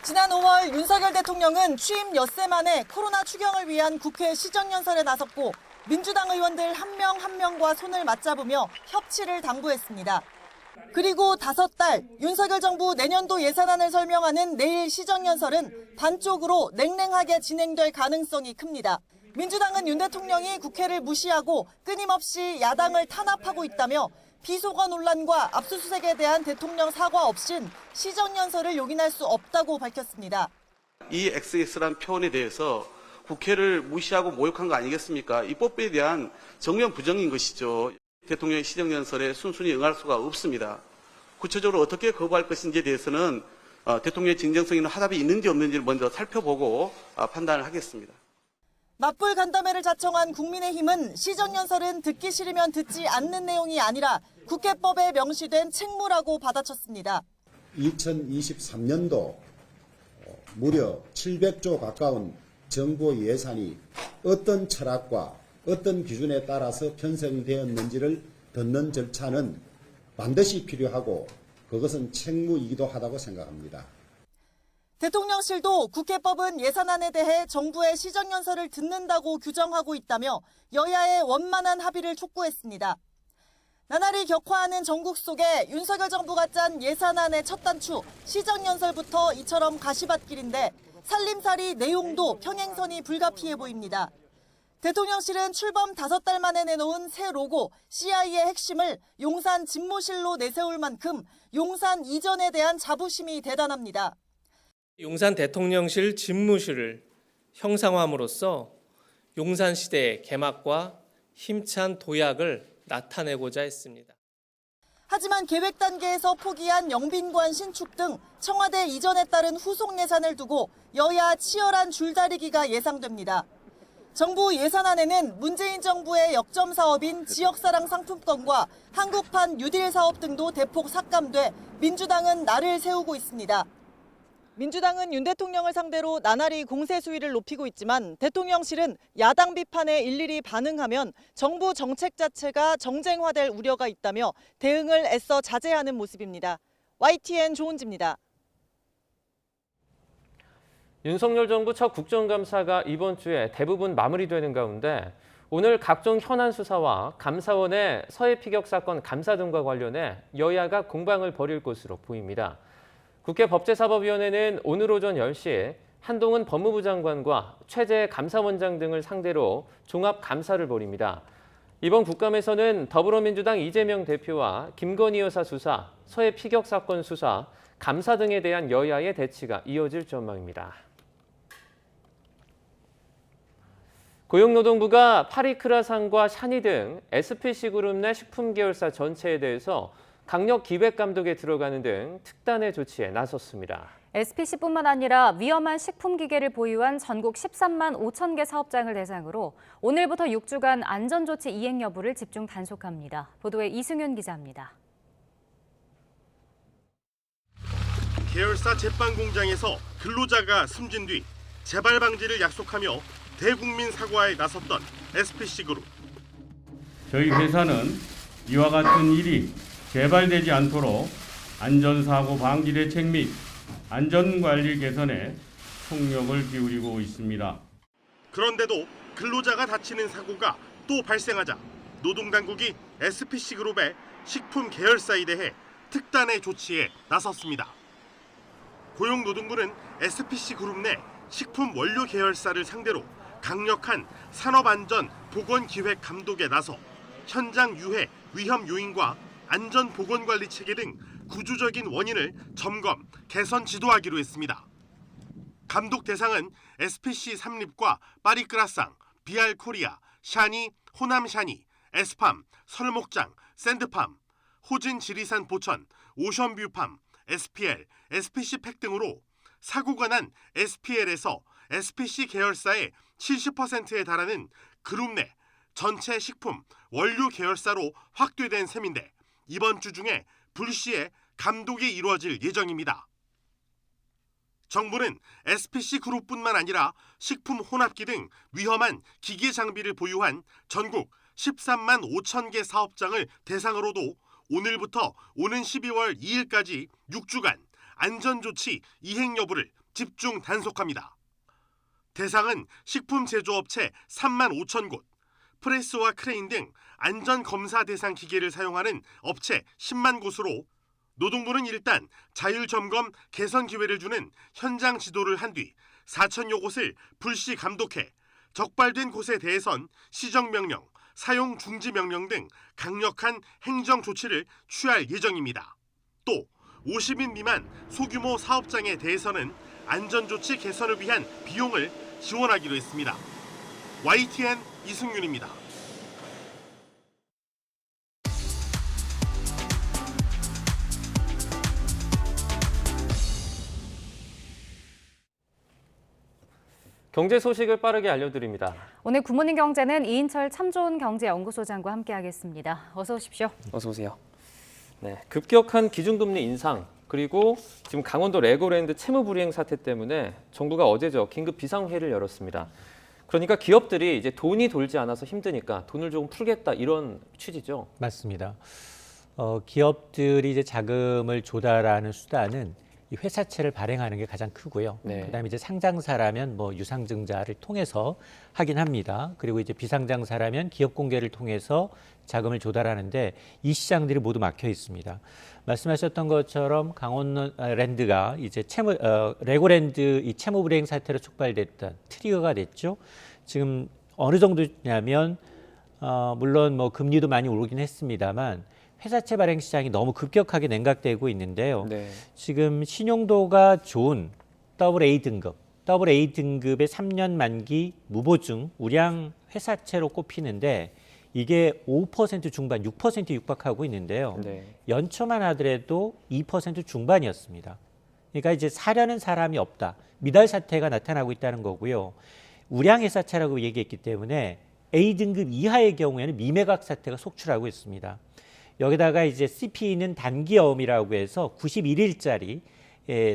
지난 5월 윤석열 대통령은 취임 엿새 만에 코로나 추경을 위한 국회 시정연설에 나섰고 민주당 의원들 한 명 한 명과 손을 맞잡으며 협치를 당부했습니다. 그리고 5달 윤석열 정부 내년도 예산안을 설명하는 내일 시정연설은 반쪽으로 냉랭하게 진행될 가능성이 큽니다. 민주당은 윤 대통령이 국회를 무시하고 끊임없이 야당을 탄압하고 있다며 비속어 논란과 압수수색에 대한 대통령 사과 없인 시정연설을 용인할 수 없다고 밝혔습니다. 이 XX라는 표현에 대해서 국회를 무시하고 모욕한 거 아니겠습니까? 이 법에 대한 정면 부정인 것이죠. 대통령의 시정연설에 순순히 응할 수가 없습니다. 구체적으로 어떻게 거부할 것인지에 대해서는 대통령의 진정성 있는 화답이 있는지 없는지를 먼저 살펴보고 판단을 하겠습니다. 맞불 간담회를 자청한 국민의힘은 시정연설은 듣기 싫으면 듣지 않는 내용이 아니라 국회법에 명시된 책무라고 받아쳤습니다. 2023년도 무려 700조 가까운 정부 예산이 어떤 철학과 어떤 기준에 따라서 편성되었는지를 듣는 절차는 반드시 필요하고 그것은 책무이기도 하다고 생각합니다. 대통령실도 국회법은 예산안에 대해 정부의 시정연설을 듣는다고 규정하고 있다며 여야의 원만한 합의를 촉구했습니다. 나날이 격화하는 전국 속에 윤석열 정부가 짠 예산안의 첫 단추 시정연설부터 이처럼 가시밭길인데 살림살이 내용도 평행선이 불가피해 보입니다. 대통령실은 출범 5달 만에 내놓은 새 로고 CI의 핵심을 용산 집무실로 내세울 만큼 용산 이전에 대한 자부심이 대단합니다. 용산 대통령실 집무실을 형상화함으로써 용산 시대의 개막과 힘찬 도약을 나타내고자 했습니다. 하지만 계획 단계에서 포기한 영빈관 신축 등 청와대 이전에 따른 후속 예산을 두고 여야 치열한 줄다리기가 예상됩니다. 정부 예산안에는 문재인 정부의 역점 사업인 지역사랑 상품권과 한국판 뉴딜 사업 등도 대폭 삭감돼 민주당은 날을 세우고 있습니다. 민주당은 윤 대통령을 상대로 나날이 공세 수위를 높이고 있지만 대통령실은 야당 비판에 일일이 반응하면 정부 정책 자체가 정쟁화될 우려가 있다며 대응을 애써 자제하는 모습입니다. YTN 조은지입니다. 윤석열 정부 첫 국정감사가 이번 주에 대부분 마무리되는 가운데 오늘 각종 현안 수사와 감사원의 서해 피격 사건 감사 등과 관련해 여야가 공방을 벌일 것으로 보입니다. 국회 법제사법위원회는 오늘 오전 10시 한동훈 법무부 장관과 최재 감사원장 등을 상대로 종합 감사를 벌입니다. 이번 국감에서는 더불어민주당 이재명 대표와 김건희 여사 수사, 서해 피격 사건 수사, 감사 등에 대한 여야의 대치가 이어질 전망입니다. 고용노동부가 파리크라상과 샤니 등 SPC그룹 내 식품 계열사 전체에 대해서 강력 기획 감독에 들어가는 등 특단의 조치에 나섰습니다. SPC뿐만 아니라 위험한 식품 기계를 보유한 전국 13만 5천 개 사업장을 대상으로 오늘부터 6주간 안전조치 이행 여부를 집중 단속합니다. 보도에 이승윤 기자입니다. 계열사 제빵 공장에서 근로자가 숨진 뒤 재발 방지를 약속하며 대국민 사과에 나섰던 SPC그룹. 저희 회사는 이와 같은 일이 재발되지 않도록 안전사고 방지 대책 및 안전관리 개선에 총력을 기울이고 있습니다. 그런데도 근로자가 다치는 사고가 또 발생하자 노동당국이 SPC그룹의 식품 계열사에 대해 특단의 조치에 나섰습니다. 고용노동부는 SPC그룹 내 식품 원료 계열사를 상대로 강력한 산업안전 보건기획 감독에 나서 현장 유해 위험 요인과 안전보건관리 체계 등 구조적인 원인을 점검, 개선 지도하기로 했습니다. 감독 대상은 SPC 삼립과 파리크라상, 비알코리아, 샤니, 호남샤니, 에스팜, 설목장, 샌드팜, 호진 지리산 보천, 오션뷰팜, SPL, SPC팩 등으로 사고가 난 SPL에서 SPC 계열사의 70%에 달하는 그룹 내 전체 식품, 원료 계열사로 확대된 셈인데 이번 주 중에 불시에 감독이 이루어질 예정입니다. 정부는 SPC 그룹뿐만 아니라 식품 혼합기 등 위험한 기계 장비를 보유한 전국 13만 5천 개 사업장을 대상으로도 오늘부터 오는 12월 2일까지 6주간 안전조치 이행 여부를 집중 단속합니다. 대상은 식품 제조업체 3만 5천 곳, 프레스와 크레인 등 안전검사 대상 기계를 사용하는 업체 10만 곳으로 노동부는 일단 자율점검 개선 기회를 주는 현장 지도를 한 뒤 4천여 곳을 불시 감독해 적발된 곳에 대해선 시정명령, 사용 중지 명령 등 강력한 행정 조치를 취할 예정입니다. 또 50인 미만 소규모 사업장에 대해서는 안전조치 개선을 위한 비용을 지원하기로 했습니다. YTN 이승윤입니다. 경제 소식을 빠르게 알려드립니다. 오늘 굿모닝 경제는 이인철 참 좋은 경제연구소장과 함께하겠습니다. 어서 오십시오. 어서 오세요. 네, 급격한 기준금리 인상 그리고 지금 강원도 레고랜드 채무 불이행 사태 때문에 정부가 어제죠 긴급 비상회의를 열었습니다. 그러니까 기업들이 이제 돈이 돌지 않아서 힘드니까 돈을 조금 풀겠다 이런 취지죠. 맞습니다. 기업들이 이제 자금을 조달하는 수단은 이 회사채를 발행하는 게 가장 크고요. 네. 그다음에 이제 상장사라면 뭐 유상증자를 통해서 하긴 합니다. 그리고 이제 비상장사라면 기업 공개를 통해서 자금을 조달하는데 이 시장들이 모두 막혀 있습니다. 말씀하셨던 것처럼 강원랜드가 이제 레고랜드 이 채무 불이행 사태로 촉발됐던 트리거가 됐죠. 지금 어느 정도냐면 물론 뭐 금리도 많이 오르긴 했습니다만 회사채 발행 시장이 너무 급격하게 냉각되고 있는데요. 네. 지금 신용도가 좋은 AA 등급의 3년 만기 무보증 우량 회사채로 꼽히는데 이게 5% 중반, 6% 육박하고 있는데요. 네. 연초만 하더라도 2% 중반이었습니다. 그러니까 이제 사려는 사람이 없다. 미달 사태가 나타나고 있다는 거고요. 우량 회사채라고 얘기했기 때문에 A등급 이하의 경우에는 미매각 사태가 속출하고 있습니다. 여기다가 이제 CP는 단기어음이라고 해서 91일짜리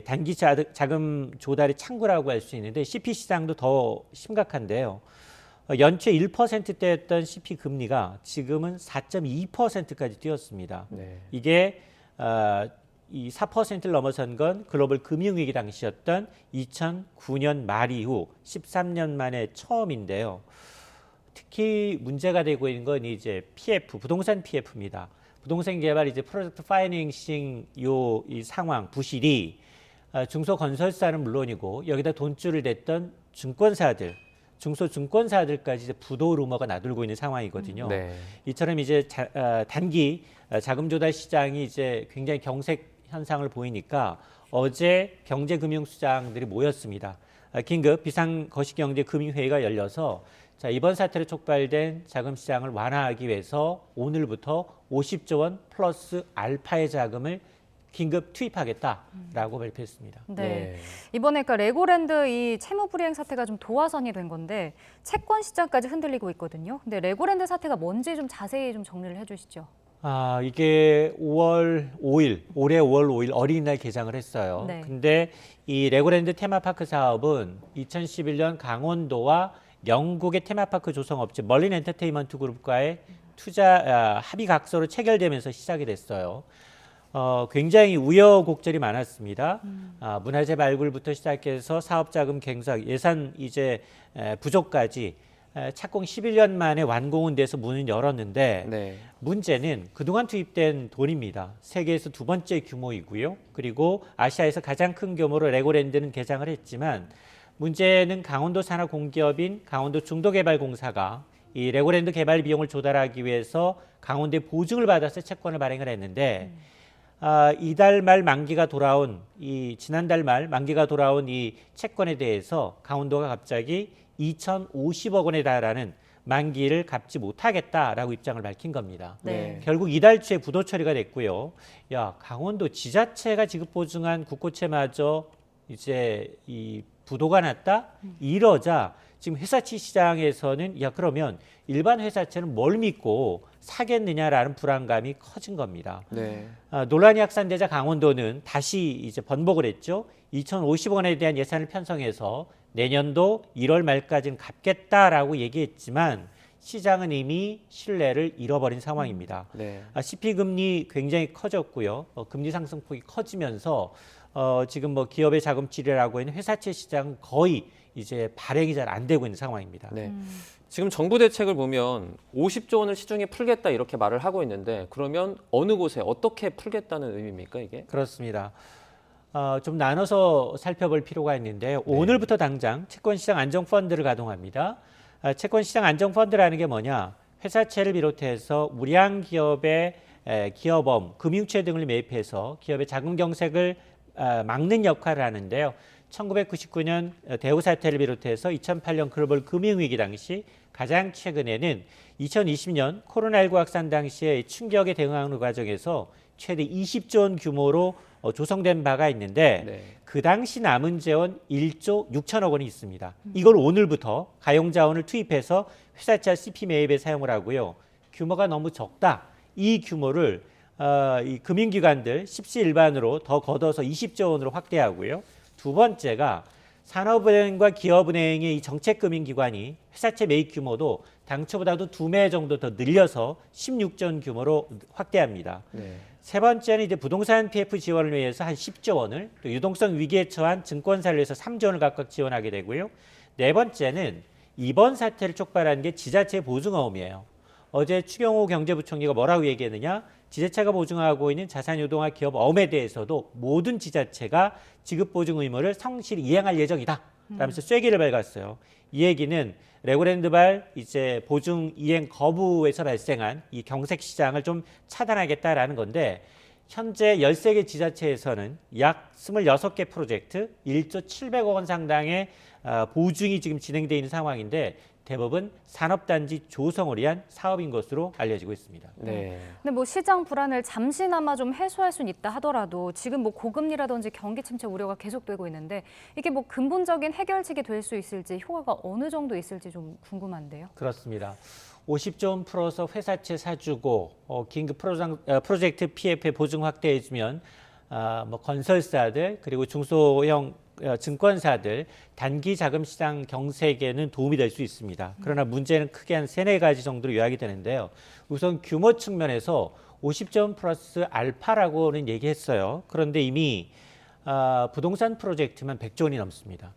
단기 자금 조달의 창구라고 할 수 있는데 CP 시장도 더 심각한데요. 연초에 1%대였던 CP 금리가 지금은 4.2%까지 뛰었습니다. 네. 이게 이 4%를 넘어선 건 글로벌 금융위기 당시였던 2009년 말 이후 13년 만에 처음인데요. 특히 문제가 되고 있는 건 이제 PF, 부동산 PF입니다. 부동산 개발 이제 프로젝트 파이낸싱 이 상황 부실이 중소건설사는 물론이고 여기다 돈줄을 댔던 증권사들, 중소증권사들까지 이제 부도 루머가 나돌고 있는 상황이거든요. 네. 이처럼 이제 단기 자금 조달 시장이 이제 굉장히 경색 현상을 보이니까 어제 경제금융시장들이 모였습니다. 긴급 비상거시경제금융회의가 열려서 자, 이번 사태로 촉발된 자금 시장을 완화하기 위해서 오늘부터 50조 원 플러스 알파의 자금을 긴급 투입하겠다라고 발표했습니다. 네. 이번에 그러니까 레고랜드 이 채무 불이행 사태가 좀 도화선이 된 건데 채권 시장까지 흔들리고 있거든요. 근데 레고랜드 사태가 뭔지 좀 자세히 좀 정리를 해주시죠. 이게 5월 5일, 올해 5월 5일 어린이날 개장을 했어요. 네. 근데 이 레고랜드 테마파크 사업은 2011년 강원도와 영국의 테마파크 조성업체 멀린 엔터테인먼트 그룹과의 투자 합의 각서로 체결되면서 시작이 됐어요. 굉장히 우여곡절이 많았습니다. 문화재 발굴부터 시작해서 사업자금 갱사, 예산 이제 부족까지 착공 11년 만에 완공은 돼서 문을 열었는데 네. 문제는 그동안 투입된 돈입니다. 세계에서 두 번째 규모이고요. 그리고 아시아에서 가장 큰 규모로 레고랜드는 개장을 했지만 문제는 강원도 산하 공기업인 강원도 중도개발공사가 이 레고랜드 개발 비용을 조달하기 위해서 강원도에 보증을 받아서 채권을 발행을 했는데 이달 말 만기가 돌아온 지난달 말 만기가 돌아온 이 채권에 대해서 강원도가 갑자기 2,050억 원에 달하는 만기를 갚지 못하겠다라고 입장을 밝힌 겁니다. 네. 결국 이달 초에 부도 처리가 됐고요. 강원도 지자체가 지급 보증한 국고채마저 이제 이 부도가 났다? 이러자 지금 회사채 시장에서는 그러면 일반 회사채는 뭘 믿고 사겠느냐라는 불안감이 커진 겁니다. 네. 논란이 확산되자 강원도는 다시 이제 번복을 했죠. 2,050억 원에 대한 예산을 편성해서 내년도 1월 말까지는 갚겠다라고 얘기했지만 시장은 이미 신뢰를 잃어버린 상황입니다. 네. CP 금리 굉장히 커졌고요. 금리 상승폭이 커지면서 지금 뭐 기업의 자금질이라고 하는 회사채 시장 거의 이제 발행이 잘 안 되고 있는 상황입니다. 네. 지금 정부 대책을 보면 50조 원을 시중에 풀겠다 이렇게 말을 하고 있는데 그러면 어느 곳에 어떻게 풀겠다는 의미입니까 이게? 그렇습니다. 좀 나눠서 살펴볼 필요가 있는데 오늘부터 당장 채권시장 안정펀드를 가동합니다. 채권시장 안정펀드라는 게 뭐냐? 회사채를 비롯해서 우량 기업의 기업엄, 금융채 등을 매입해서 기업의 자금 경색을 막는 역할을 하는데요. 1999년 대우 사태를 비롯해서 2008년 글로벌 금융위기 당시 가장 최근에는 2020년 코로나19 확산 당시의 충격에 대응하는 과정에서 최대 20조 원 규모로 조성된 바가 있는데 그 당시 남은 재원 1조 6천억 원이 있습니다. 이걸 오늘부터 가용자원을 투입해서 회사차 CP 매입에 사용을 하고요. 규모가 너무 적다. 이 규모를 이 금융기관들 십시일반으로 더 걷어서 20조 원으로 확대하고요. 두 번째가 산업은행과 기업은행의 이 정책금융기관이 회사채 매입 규모도 당초보다도 2배 정도 더 늘려서 16조 원 규모로 확대합니다. 세 번째는 이제 부동산 PF 지원을 위해서 한 10조 원을, 또 유동성 위기에 처한 증권사를 위해서 3조 원을 각각 지원하게 되고요. 네 번째는 이번 사태를 촉발한 게 지자체 보증어음이에요. 어제 추경호 경제부총리가 뭐라고 얘기했느냐? 지자체가 보증하고 있는 자산유동화 기업 어음에 대해서도 모든 지자체가 지급보증 의무를 성실히 이행할 예정이다. 라면서 쐐기를 밝았어요. 이 얘기는 레고랜드발 이제 보증 이행 거부에서 발생한 이 경색 시장을 좀 차단하겠다라는 건데 현재 13개 지자체에서는 약 26개 프로젝트 1조 700억 원 상당의 보증이 지금 진행되어 있는 상황인데 대부분 산업단지 조성을 위한 사업인 것으로 알려지고 있습니다. 근데 뭐 시장 불안을 잠시나마 좀 해소할 수는 있다 하더라도 지금 뭐 고금리라든지 경기 침체 우려가 계속되고 있는데 이게 뭐 근본적인 해결책이 될 수 있을지 효과가 어느 정도 있을지 좀 궁금한데요. 그렇습니다. 50조 원 풀어서 회사채 사주고 긴급 프로젝트 PF 보증 확대해주면 뭐 건설사들 그리고 중소형 증권사들 단기 자금 시장 경색에는 도움이 될 수 있습니다. 그러나 문제는 크게 한 3-4가지 정도로 요약이 되는데요. 우선 규모 측면에서 50조 플러스 알파라고는 얘기했어요. 그런데 이미 부동산 프로젝트만 100조 원이 넘습니다.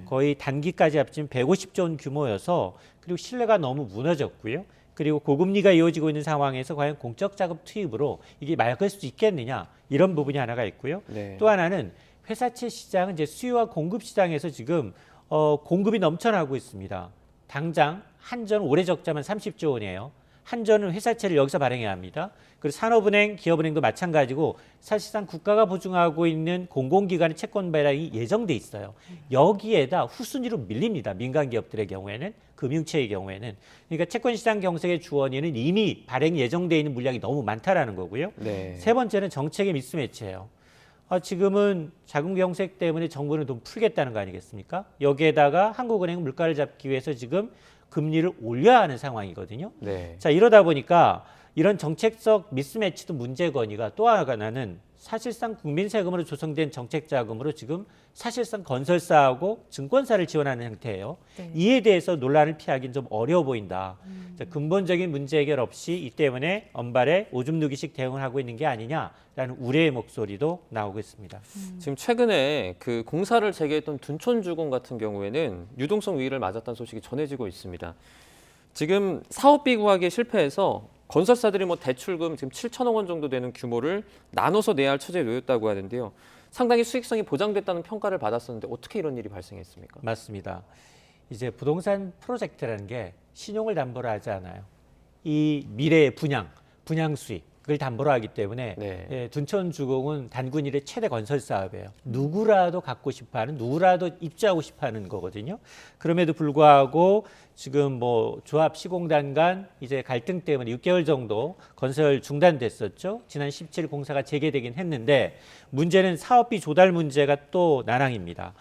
거의 단기까지 합치면 150조 원 규모여서 그리고 신뢰가 너무 무너졌고요. 그리고 고금리가 이어지고 있는 상황에서 과연 공적 자금 투입으로 이게 막을 수 있겠느냐 이런 부분이 하나가 있고요. 또 하나는 회사채 시장은 이제 수요와 공급 시장에서 지금 공급이 넘쳐나고 있습니다. 당장 한전 올해 적자만 30조 원이에요. 한전은 회사채를 여기서 발행해야 합니다. 그리고 산업은행, 기업은행도 마찬가지고 사실상 국가가 보증하고 있는 공공기관의 채권 발행이 예정돼 있어요. 여기에다 후순위로 밀립니다. 민간 기업들의 경우에는, 금융체의 경우에는. 그러니까 채권시장 경색의 주원인은 이미 발행 예정돼 있는 물량이 너무 많다라는 거고요. 세 번째는 정책의 미스매치예요. 지금은 자금 경색 때문에 정부는 돈 풀겠다는 거 아니겠습니까? 여기에다가 한국은행 물가를 잡기 위해서 지금 금리를 올려야 하는 상황이거든요. 자, 이러다 보니까 이런 정책적 미스매치도 문제거니가 또 하나는 사실상 국민 세금으로 조성된 정책 자금으로 지금 사실상 건설사하고 증권사를 지원하는 형태예요. 이에 대해서 논란을 피하기는 좀 어려워 보인다. 자, 근본적인 문제 해결 없이 이 때문에 언발에 오줌 누기식 대응을 하고 있는 게 아니냐라는 우려의 목소리도 나오고 있습니다. 지금 최근에 그 공사를 재개했던 둔촌주공 같은 경우에는 유동성 위기를 맞았다는 소식이 전해지고 있습니다. 지금 사업비 구하기에 실패해서 건설사들이 뭐 대출금 지금 7천억 원 정도 되는 규모를 나눠서 내야 할 처지에 놓였다고 하는데요. 상당히 수익성이 보장됐다는 평가를 받았었는데 어떻게 이런 일이 발생했습니까? 맞습니다. 이제 부동산 프로젝트라는 게 신용을 담보로 하지 않아요. 이 미래의 분양 수익을 담보로 하기 때문에 둔촌주공은 단군일의 최대 건설 사업이에요. 누구라도 갖고 싶어하는, 누구라도 입주하고 싶어하는 거거든요. 그럼에도 불구하고 지금 뭐 조합 시공단 간 이제 갈등 때문에 6개월 정도 건설 중단됐었죠. 지난 17일 공사가 재개되긴 했는데 문제는 사업비 조달 문제가 또 난항입니다.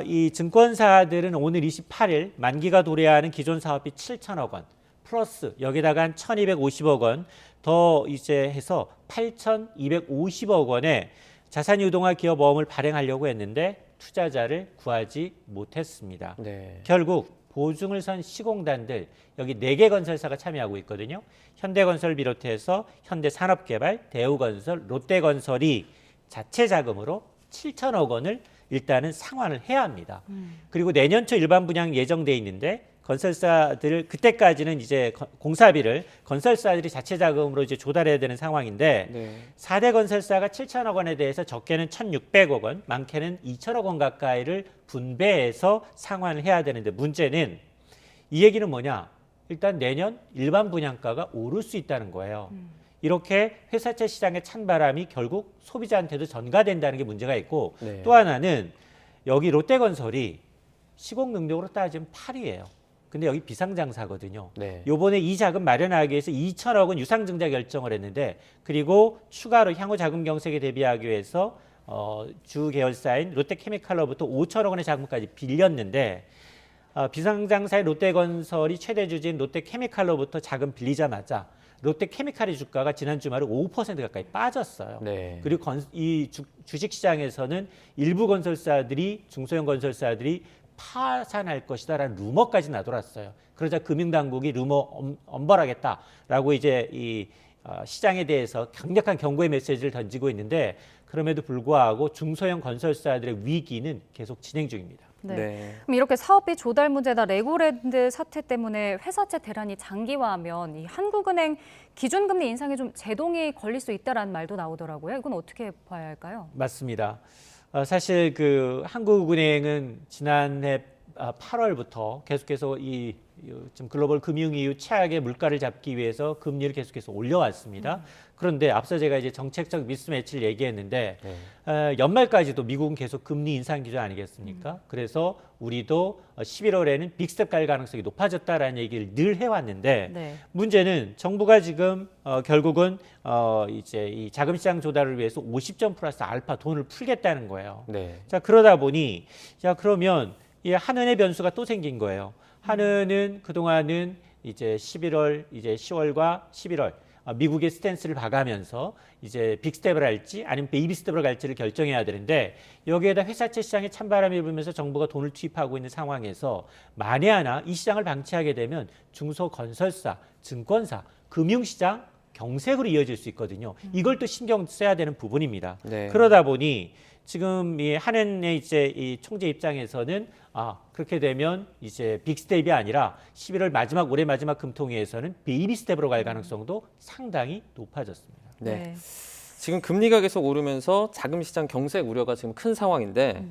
이 증권사들은 오늘 28일 만기가 도래하는 기존 사업비 7천억 원 플러스 여기다가 한 1,250억 원 더 이제 해서 8,250억 원의 자산유동화 기업 어음을 발행하려고 했는데 투자자를 구하지 못했습니다. 결국 보증을 선 시공단들 여기 4개 건설사가 참여하고 있거든요. 현대건설 비롯해서 현대산업개발, 대우건설, 롯데건설이 자체 자금으로 7천억 원을 일단은 상환을 해야 합니다. 그리고 내년 초 일반 분양 예정돼 있는데 건설사들 그때까지는 이제 공사비를 건설사들이 자체 자금으로 이제 조달해야 되는 상황인데 4대 건설사가 7천억 원에 대해서 적게는 1,600억 원, 많게는 2천억 원 가까이를 분배해서 상환을 해야 되는데 문제는 이 얘기는 뭐냐? 일단 내년 일반 분양가가 오를 수 있다는 거예요. 이렇게 회사채 시장의 찬바람이 결국 소비자한테도 전가된다는 게 문제가 있고 또 하나는 여기 롯데건설이 시공 능력으로 따지면 8위예요. 근데 여기 비상장사거든요. 네. 요번에 이 자금 마련하기 위해서 2천억 원 유상증자 결정을 했는데 그리고 추가로 향후 자금 경색에 대비하기 위해서 주 계열사인 롯데케미칼로부터 5천억 원의 자금까지 빌렸는데 비상장사의 롯데건설이 최대 주주인 롯데케미칼로부터 자금 빌리자마자 롯데케미칼의 주가가 지난 주말에 5% 가까이 빠졌어요. 네. 그리고 이 주식시장에서는 일부 건설사들이 중소형 건설사들이 파산할 것이다라는 루머까지 나돌았어요. 그러자 금융당국이 루머 엄벌하겠다라고 이제 이 시장에 대해서 강력한 경고의 메시지를 던지고 있는데 그럼에도 불구하고 중소형 건설사들의 위기는 계속 진행 중입니다. 네. 네. 그럼 이렇게 사업비 조달 문제나 레고랜드 사태 때문에 회사채 대란이 장기화하면 이 한국은행 기준금리 인상에 좀 제동이 걸릴 수 있다라는 말도 나오더라고요. 이건 어떻게 봐야 할까요? 맞습니다. 사실 그 한국은행은 지난해 8월부터 계속해서 이 좀 글로벌 금융 이후 최악의 물가를 잡기 위해서 금리를 계속해서 올려왔습니다. 그런데 앞서 제가 이제 정책적 미스매치를 얘기했는데 연말까지도 미국은 계속 금리 인상 기조 아니겠습니까? 그래서 우리도 11월에는 빅스텝 갈 가능성이 높아졌다라는 얘기를 늘 해왔는데 네. 문제는 정부가 지금 결국은 이제 이 자금시장 조달을 위해서 50점 플러스 알파 돈을 풀겠다는 거예요. 네. 자 그러다 보니 그러면 이 한은의 변수가 또 생긴 거예요. 한은은 그동안은 이제 11월, 이제 10월과 11월 미국의 스탠스를 봐가면서 이제 빅스텝을 할지 아니면 베이비 스텝을 갈지를 결정해야 되는데 여기에다 회사채 시장에 찬바람이 불면서 정부가 돈을 투입하고 있는 상황에서 만에 하나 이 시장을 방치하게 되면 중소건설사, 증권사, 금융시장 경색으로 이어질 수 있거든요. 이걸 또 신경 써야 되는 부분입니다. 네. 그러다 보니 지금 이 한은의 이제 이 총재 입장에서는 그렇게 되면 이제 빅스텝이 아니라 11월 마지막 올해 마지막 금통위에서는 베이비 스텝으로 갈 가능성도 상당히 높아졌습니다. 네. 지금 금리가 계속 오르면서 자금시장 경색 우려가 지금 큰 상황인데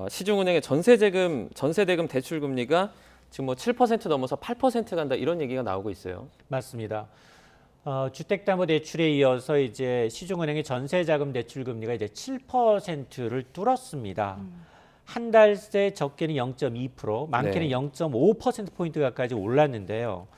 시중은행의 전세대금 대출 금리가 지금 뭐 7% 넘어서 8% 간다 이런 얘기가 나오고 있어요. 맞습니다. 주택담보대출에 이어서 이제 시중은행의 전세자금 대출 금리가 이제 7%를 뚫었습니다. 한 달 새 적게는 0.2%, 많게는 0.5%포인트 가까이 올랐는데요.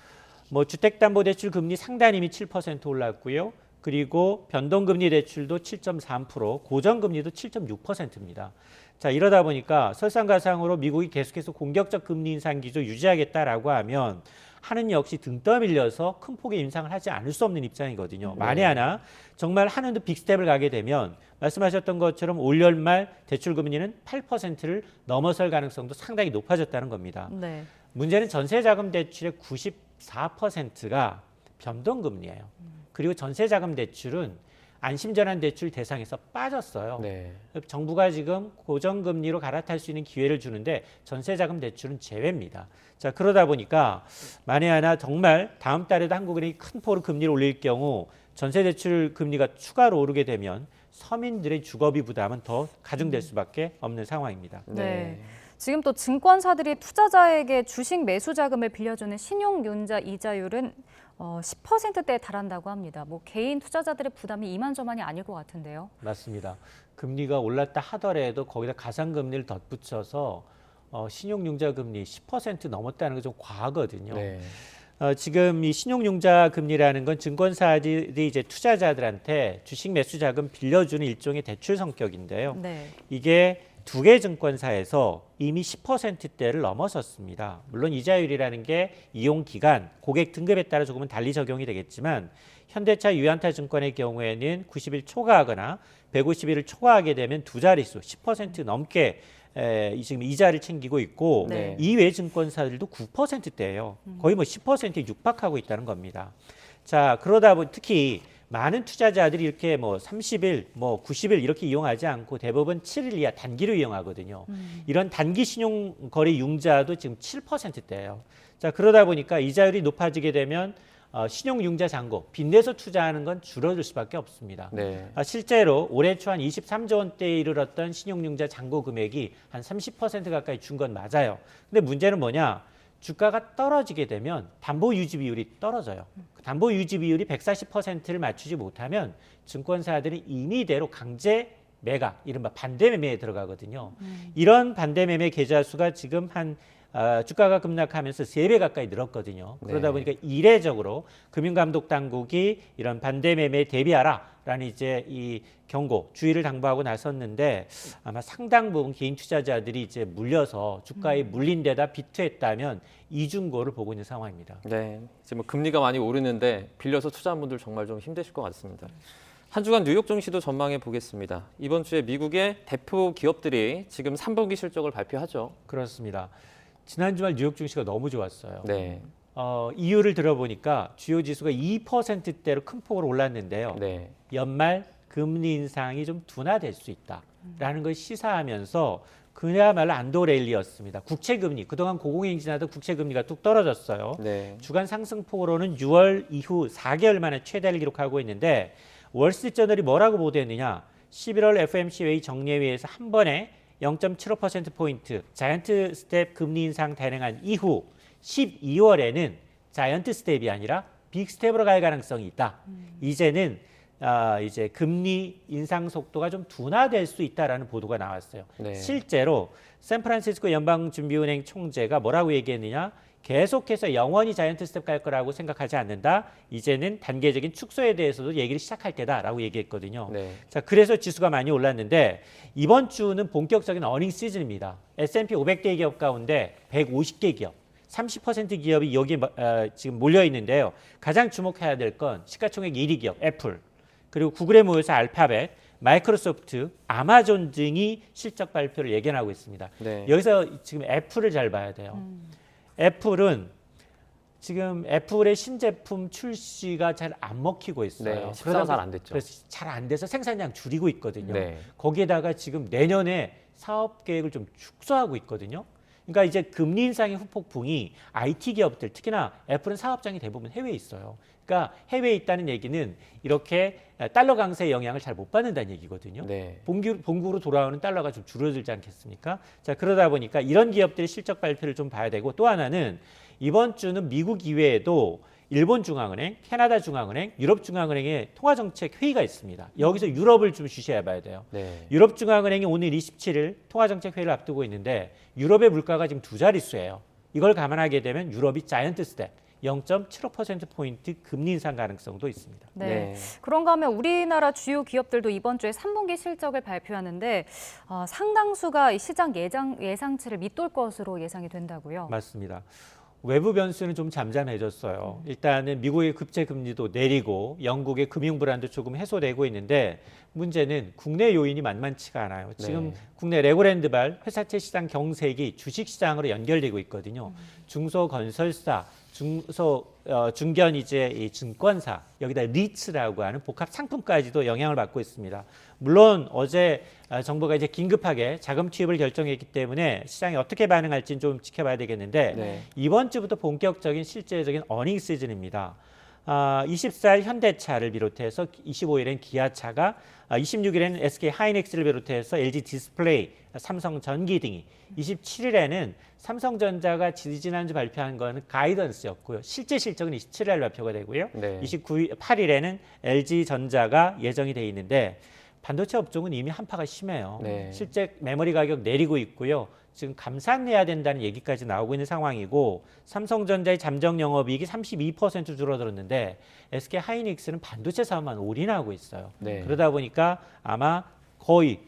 뭐 주택담보대출 금리 상단 이미 7% 올랐고요. 그리고 변동금리 대출도 7.3%, 고정금리도 7.6%입니다. 자, 이러다 보니까 설상가상으로 미국이 계속해서 공격적 금리 인상 기조 유지하겠다라고 하면 한은 역시 등 떠밀려서 큰 폭의 인상을 하지 않을 수 없는 입장이거든요. 만에 하나 정말 한은도 빅스텝을 가게 되면 말씀하셨던 것처럼 올 연말 대출 금리는 8%를 넘어설 가능성도 상당히 높아졌다는 겁니다. 네. 문제는 전세자금 대출의 94%가 변동금리예요. 그리고 전세자금 대출은 안심전환 대출 대상에서 빠졌어요. 네. 정부가 지금 고정금리로 갈아탈 수 있는 기회를 주는데 전세자금 대출은 제외입니다. 자, 그러다 보니까 만에 하나 정말 다음 달에도 한국은행이 큰 폭으로 금리를 올릴 경우 전세대출 금리가 추가로 오르게 되면 서민들의 주거비 부담은 더 가중될 수밖에 없는 상황입니다. 네. 지금 또 증권사들이 투자자에게 주식 매수 자금을 빌려주는 신용융자 이자율은 10%대에 달한다고 합니다. 뭐 개인 투자자들의 부담이 이만저만이 아닐 것 같은데요. 맞습니다. 금리가 올랐다 하더라도 거기다 가상금리를 덧붙여서 신용융자 금리 10% 넘었다는 게 좀 과하거든요. 네. 지금 이 신용융자 금리라는 건 증권사들이 이제 투자자들한테 주식 매수 자금 빌려주는 일종의 대출 성격인데요. 네. 이게 두 개 증권사에서 이미 10%대를 넘어섰습니다. 물론 이자율이라는 게 이용 기간, 고객 등급에 따라 조금은 달리 적용이 되겠지만 현대차, 유한타증권의 경우에는 90일 초과하거나 150일을 초과하게 되면 두 자릿수 10% 넘게 지금 이자를 챙기고 있고 네. 이외 증권사들도 9%대예요. 거의 뭐 10%에 육박하고 있다는 겁니다. 자, 그러다 보니 특히 많은 투자자들이 이렇게 뭐 30일, 뭐 90일 이렇게 이용하지 않고 대부분 7일 이하 단기로 이용하거든요. 이런 단기 신용거래 융자도 지금 7%대예요. 자, 그러다 보니까 이자율이 높아지게 되면 신용융자 잔고, 빚내서 투자하는 건 줄어들 수밖에 없습니다. 네. 실제로 올해 초 한 23조 원대에 이르렀던 신용융자 잔고 금액이 한 30% 가까이 준 건 맞아요. 근데 문제는 뭐냐? 주가가 떨어지게 되면 담보 유지 비율이 떨어져요. 담보 유지 비율이 140%를 맞추지 못하면 증권사들이 임의대로 강제 매각, 이른바 반대 매매에 들어가거든요. 이런 반대 매매 계좌 수가 지금 주가가 급락하면서 3배 가까이 늘었거든요. 그러다 보니까 이례적으로 금융감독당국이 이런 반대 매매에 대비하라라는 이제 이 경고, 주의를 당부하고 나섰는데 아마 상당 부분 개인 투자자들이 이제 물려서 주가에 물린 데다 비투했다면 이중고를 보고 있는 상황입니다. 네, 이제 뭐 금리가 많이 오르는데 빌려서 투자한 분들 정말 좀 힘드실 것 같습니다. 한 주간 뉴욕 증시도 전망해 보겠습니다. 이번 주에 미국의 대표 기업들이 지금 3분기 실적을 발표하죠. 그렇습니다. 지난 주말 뉴욕 증시가 너무 좋았어요. 네. 이유를 들어보니까 주요 지수가 2%대로 큰 폭으로 올랐는데요. 네. 연말 금리 인상이 좀 둔화될 수 있다라는 걸 시사하면서 그야말로 안도 랠리였습니다. 국채금리, 그동안 고공행진하던 국채금리가 뚝 떨어졌어요. 네. 주간 상승폭으로는 6월 이후 4개월 만에 최대를 기록하고 있는데 월스트리트저널이 뭐라고 보도했느냐. 11월 FOMC 회의 정례회에서 한 번에 0.75%포인트 자이언트 스텝 금리 인상 단행한 이후 12월에는 자이언트 스텝이 아니라 빅 스텝으로 갈 가능성이 있다. 이제는 이제 금리 인상 속도가 좀 둔화될 수 있다라는 보도가 나왔어요. 네. 실제로 샌프란시스코 연방준비은행 총재가 뭐라고 얘기했느냐. 계속해서 영원히 자이언트 스텝 갈 거라고 생각하지 않는다. 이제는 단계적인 축소에 대해서도 얘기를 시작할 때다라고 얘기했거든요. 네. 자, 그래서 지수가 많이 올랐는데 이번 주는 본격적인 어닝 시즌입니다. S&P 500개 기업 가운데 150개 기업, 30% 기업이 여기 지금 몰려 있는데요. 가장 주목해야 될 건 시가총액 1위 기업 애플, 그리고 구글에 모여서 알파벳, 마이크로소프트, 아마존 등이 실적 발표를 예견하고 있습니다. 네. 여기서 지금 애플을 잘 봐야 돼요. 애플은 지금 애플의 신제품 출시가 잘 안 먹히고 있어요. 네, 식사가 잘 안 됐죠. 그래서 잘 안 돼서 생산량 줄이고 있거든요. 네. 거기에다가 지금 내년에 사업 계획을 좀 축소하고 있거든요. 그러니까 이제 금리 인상의 후폭풍이 IT 기업들, 특히나 애플은 사업장이 대부분 해외에 있어요. 그러니까 해외에 있다는 얘기는 이렇게 달러 강세의 영향을 잘 못 받는다는 얘기거든요. 네. 본국으로 돌아오는 달러가 좀 줄어들지 않겠습니까? 자, 그러다 보니까 이런 기업들의 실적 발표를 좀 봐야 되고, 또 하나는 이번 주는 미국 이외에도 일본 중앙은행, 캐나다 중앙은행, 유럽 중앙은행의 통화정책 회의가 있습니다. 여기서 유럽을 좀 주시해 봐야 돼요. 네. 유럽 중앙은행이 오늘 27일 통화정책 회의를 앞두고 있는데 유럽의 물가가 지금 2자릿수예요. 이걸 감안하게 되면 유럽이 자이언트 스텝 0.75%포인트 금리 인상 가능성도 있습니다. 네. 네. 그런가 하면 우리나라 주요 기업들도 이번 주에 3분기 실적을 발표하는데 상당수가 이 시장 예상치를 밑돌 것으로 예상이 된다고요. 맞습니다. 외부 변수는 좀 잠잠해졌어요. 일단은 미국의 국채 금리도 내리고 영국의 금융 불안도 조금 해소되고 있는데 문제는 국내 요인이 만만치가 않아요. 지금 국내 레고랜드발 회사채 시장 경색이 주식 시장으로 연결되고 있거든요. 중소건설사, 중견 이제 이 증권사, 여기다 리츠라고 하는 복합 상품까지도 영향을 받고 있습니다. 물론 어제 정부가 이제 긴급하게 자금 투입을 결정했기 때문에 시장이 어떻게 반응할지는 좀 지켜봐야 되겠는데 이번 주부터 본격적인 실제적인 어닝 시즌입니다. 24일 현대차를 비롯해서 25일엔 기아차가 26일에는 SK 하이닉스를 비롯해서 LG 디스플레이, 삼성전기 등이 27일에는 삼성전자가 지지난주 발표한 거는 가이던스였고요. 실제 실적은 27일 발표가 되고요. 8일에는 LG전자가 예정이 돼 있는데 반도체 업종은 이미 한파가 심해요. 실제 메모리 가격 내리고 있고요. 지금 감산해야 된다는 얘기까지 나오고 있는 상황이고 삼성전자의 잠정 영업이익이 32% 줄어들었는데 SK 하이닉스는 반도체 사업만 올인하고 있어요. 그러다 보니까 아마 거의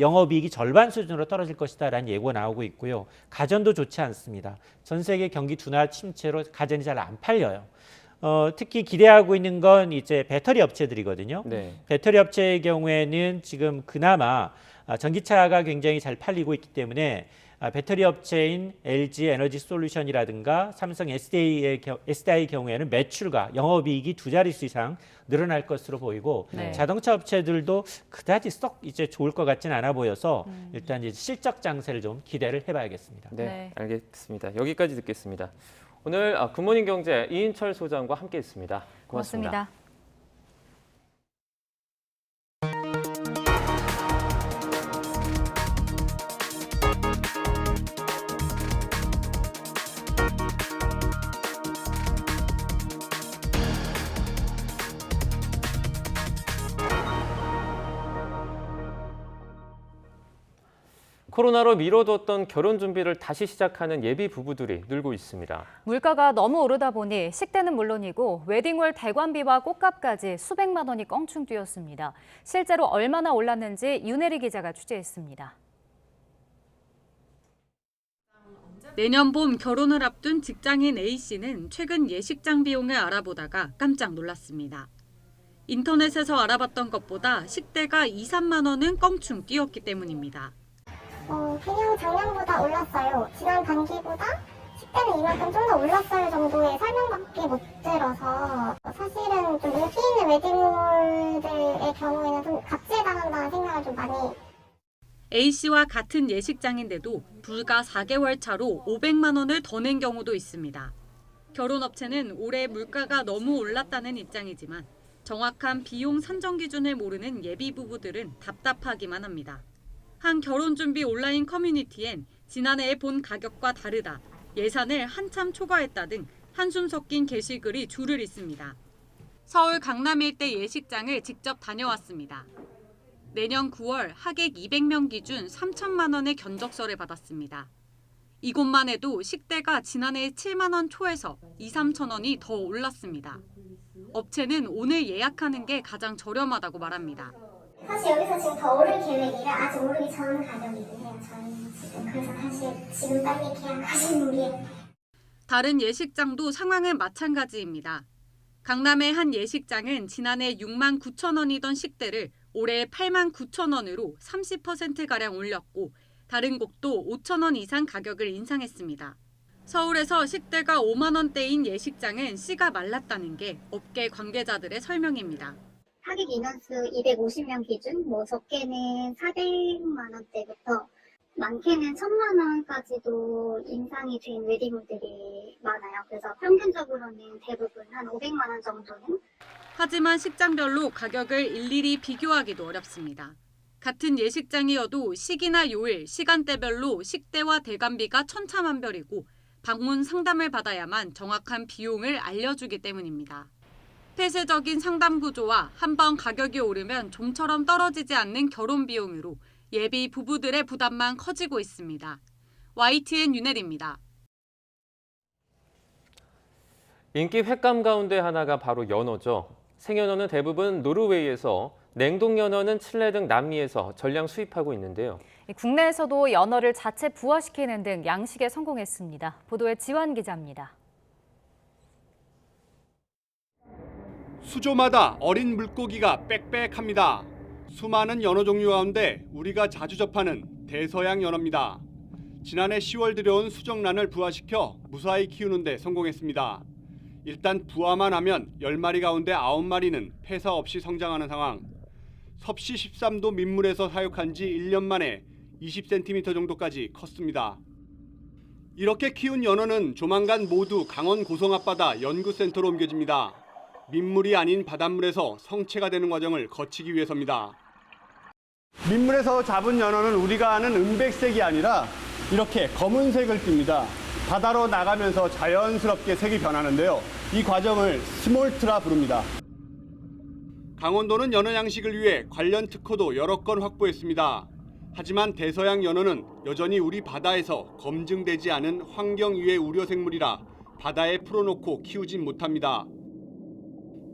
영업이익이 절반 수준으로 떨어질 것이다라는 예고가 나오고 있고요. 가전도 좋지 않습니다. 전 세계 경기 둔화 침체로 가전이 잘 안 팔려요. 특히 기대하고 있는 건 이제 배터리 업체들이거든요. 배터리 업체의 경우에는 지금 그나마 전기차가 굉장히 잘 팔리고 있기 때문에 배터리 업체인 LG 에너지 솔루션이라든가 삼성 SDI의 경우에는 매출과 영업이익이 2자릿수 이상 늘어날 것으로 보이고 자동차 업체들도 그다지 썩 이제 좋을 것 같지는 않아 보여서 일단 이제 실적 장세를 좀 기대를 해봐야겠습니다. 네, 알겠습니다. 여기까지 듣겠습니다. 오늘 굿모닝 경제 이인철 소장과 함께했습니다. 고맙습니다. 코로나로 미뤄뒀던 결혼 준비를 다시 시작하는 예비 부부들이 늘고 있습니다. 물가가 너무 오르다 보니 식대는 물론이고 웨딩홀 대관비와 꽃값까지 수백만 원이 껑충 뛰었습니다. 실제로 얼마나 올랐는지 윤혜리 기자가 취재했습니다. 내년 봄 결혼을 앞둔 직장인 A씨는 최근 예식장 비용을 알아보다가 깜짝 놀랐습니다. 인터넷에서 알아봤던 것보다 식대가 2, 3만 원은 껑충 뛰었기 때문입니다. 그냥 작년보다 올랐어요. 지난 반기보다 식대는 이만큼 좀 더 올랐어요 정도의 설명밖에 못 들어서 사실은 좀 인기 있는 웨딩홀들의 경우에는 좀 갑질당한다는 생각을 좀 많이. A씨와 같은 예식장인데도 불과 4개월 차로 500만 원을 더 낸 경우도 있습니다. 결혼업체는 올해 물가가 너무 올랐다는 입장이지만 정확한 비용 산정 기준을 모르는 예비 부부들은 답답하기만 합니다. 한 결혼준비 온라인 커뮤니티엔 지난해에 본 가격과 다르다, 예산을 한참 초과했다 등 한숨 섞인 게시글이 줄을 잇습니다. 서울 강남 일대 예식장을 직접 다녀왔습니다. 내년 9월 하객 200명 기준 3천만 원의 견적서를 받았습니다. 이곳만 해도 식대가 지난해 7만 원 초에서 2, 3천 원이 더 올랐습니다. 업체는 오늘 예약하는 게 가장 저렴하다고 말합니다. 사실 여기서 지금 더 오를 계획이라 아직 오르기 전 가격이긴 해요. 저희는 지금. 그래서 사실 지금 빨리 계약하시는 게. 다른 예식장도 상황은 마찬가지입니다. 강남의 한 예식장은 지난해 6만 9천 원이던 식대를 올해 8만 9천 원으로 30%가량 올렸고 다른 곳도 5천 원 이상 가격을 인상했습니다. 서울에서 식대가 5만 원대인 예식장은 씨가 말랐다는 게 업계 관계자들의 설명입니다. 하객 인원수 250명 기준, 적게는 400만 원대부터 많게는 1,000만 원까지도 인상이 된 웨딩홀들이 많아요. 그래서 평균적으로는 대부분 한 500만 원 정도는. 하지만 식장별로 가격을 일일이 비교하기도 어렵습니다. 같은 예식장이어도 시기나 요일, 시간대별로 식대와 대관비가 천차만별이고 방문 상담을 받아야만 정확한 비용을 알려주기 때문입니다. 폐쇄적인 상담 구조와 한번 가격이 오르면 좀처럼 떨어지지 않는 결혼 비용으로 예비 부부들의 부담만 커지고 있습니다. YTN 윤혜리입니다. 인기 횟감 가운데 하나가 바로 연어죠. 생연어는 대부분 노르웨이에서, 냉동연어는 칠레 등 남미에서 전량 수입하고 있는데요. 국내에서도 연어를 자체 부화시키는 등 양식에 성공했습니다. 보도에 지환 기자입니다. 수조마다 어린 물고기가 빽빽합니다. 수많은 연어 종류 가운데 우리가 자주 접하는 대서양 연어입니다. 지난해 10월 들여온 수정란을 부화시켜 무사히 키우는 데 성공했습니다. 일단 부화만 하면 10마리 가운데 9마리는 폐사 없이 성장하는 상황. 섭씨 13도 민물에서 사육한 지 1년 만에 20cm 정도까지 컸습니다. 이렇게 키운 연어는 조만간 모두 강원 고성 앞바다 연구센터로 옮겨집니다. 민물이 아닌 바닷물에서 성체가 되는 과정을 거치기 위해서입니다. 민물에서 잡은 연어는 우리가 아는 은백색이 아니라 이렇게 검은색을 띱니다. 바다로 나가면서 자연스럽게 색이 변하는데요. 이 과정을 스몰트라 부릅니다. 강원도는 연어 양식을 위해 관련 특허도 여러 건 확보했습니다. 하지만 대서양 연어는 여전히 우리 바다에서 검증되지 않은 환경유해 우려 생물이라 바다에 풀어놓고 키우진 못합니다.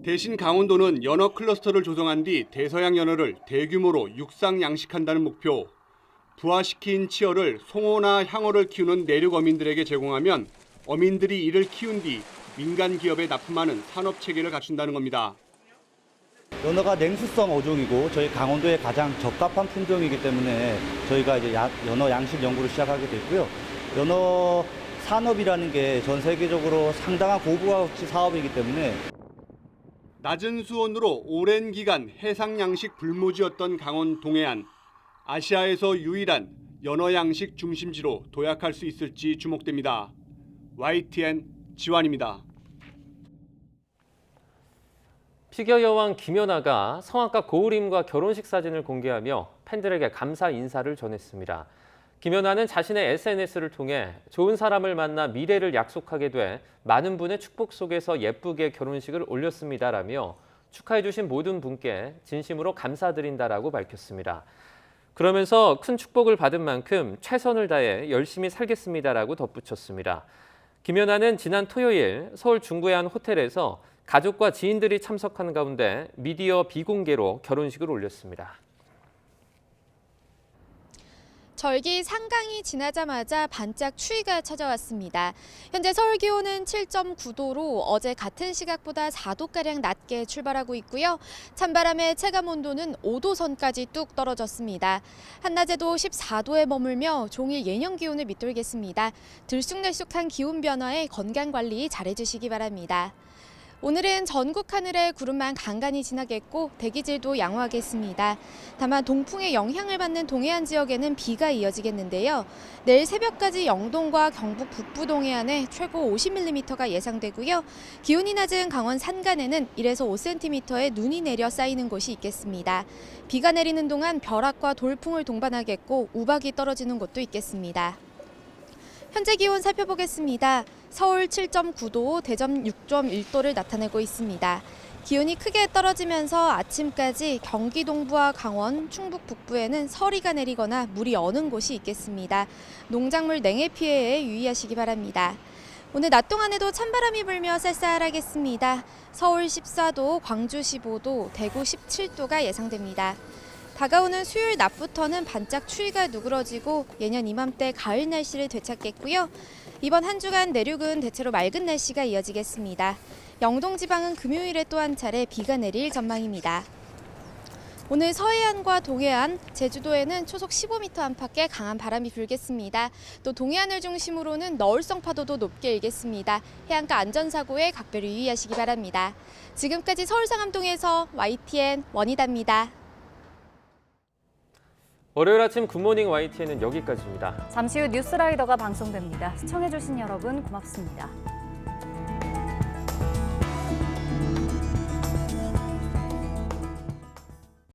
대신 강원도는 연어 클러스터를 조성한 뒤 대서양 연어를 대규모로 육상 양식한다는 목표, 부화시킨 치어를 송어나 향어를 키우는 내륙 어민들에게 제공하면 어민들이 이를 키운 뒤 민간 기업에 납품하는 산업 체계를 갖춘다는 겁니다. 연어가 냉수성 어종이고 저희 강원도에 가장 적합한 품종이기 때문에 저희가 이제 연어 양식 연구를 시작하게 됐고요. 연어 산업이라는 게 전 세계적으로 상당한 고부가치 사업이기 때문에 낮은 수온으로 오랜 기간 해상 양식 불모지였던 강원 동해안, 아시아에서 유일한 연어 양식 중심지로 도약할 수 있을지 주목됩니다. YTN 지환입니다. 피겨 여왕 김연아가 성악가 고우림과 결혼식 사진을 공개하며 팬들에게 감사 인사를 전했습니다. 김연아는 자신의 SNS를 통해 좋은 사람을 만나 미래를 약속하게 돼 많은 분의 축복 속에서 예쁘게 결혼식을 올렸습니다라며 축하해 주신 모든 분께 진심으로 감사드린다라고 밝혔습니다. 그러면서 큰 축복을 받은 만큼 최선을 다해 열심히 살겠습니다라고 덧붙였습니다. 김연아는 지난 토요일 서울 중구의 한 호텔에서 가족과 지인들이 참석한 가운데 미디어 비공개로 결혼식을 올렸습니다. 절기 상강이 지나자마자 반짝 추위가 찾아왔습니다. 현재 서울 기온은 7.9도로 어제 같은 시각보다 4도가량 낮게 출발하고 있고요. 찬바람의 체감 온도는 5도 선까지 뚝 떨어졌습니다. 한낮에도 14도에 머물며 종일 예년 기온을 밑돌겠습니다. 들쑥날쑥한 기온 변화에 건강관리 잘해주시기 바랍니다. 오늘은 전국 하늘에 구름만 간간히 지나겠고 대기질도 양호하겠습니다. 다만 동풍의 영향을 받는 동해안 지역에는 비가 이어지겠는데요. 내일 새벽까지 영동과 경북 북부 동해안에 최고 50mm가 예상되고요. 기온이 낮은 강원 산간에는 1에서 5cm의 눈이 내려 쌓이는 곳이 있겠습니다. 비가 내리는 동안 벼락과 돌풍을 동반하겠고 우박이 떨어지는 곳도 있겠습니다. 현재 기온 살펴보겠습니다. 서울 7.9도, 대전 6.1도를 나타내고 있습니다. 기온이 크게 떨어지면서 아침까지 경기 동부와 강원, 충북 북부에는 서리가 내리거나 물이 어는 곳이 있겠습니다. 농작물 냉해 피해에 유의하시기 바랍니다. 오늘 낮 동안에도 찬바람이 불며 쌀쌀하겠습니다. 서울 14도, 광주 15도, 대구 17도가 예상됩니다. 다가오는 수요일 낮부터는 반짝 추위가 누그러지고 예년 이맘때 가을 날씨를 되찾겠고요. 이번 한 주간 내륙은 대체로 맑은 날씨가 이어지겠습니다. 영동 지방은 금요일에 또 한 차례 비가 내릴 전망입니다. 오늘 서해안과 동해안, 제주도에는 초속 15m 안팎의 강한 바람이 불겠습니다. 또 동해안을 중심으로는 너울성 파도도 높게 일겠습니다. 해안가 안전사고에 각별히 유의하시기 바랍니다. 지금까지 서울 상암동에서 YTN 원희다입니다. 월요일 아침 굿모닝 YTN은 여기까지입니다. 잠시 후 뉴스라이더가 방송됩니다. 시청해주신 여러분 고맙습니다.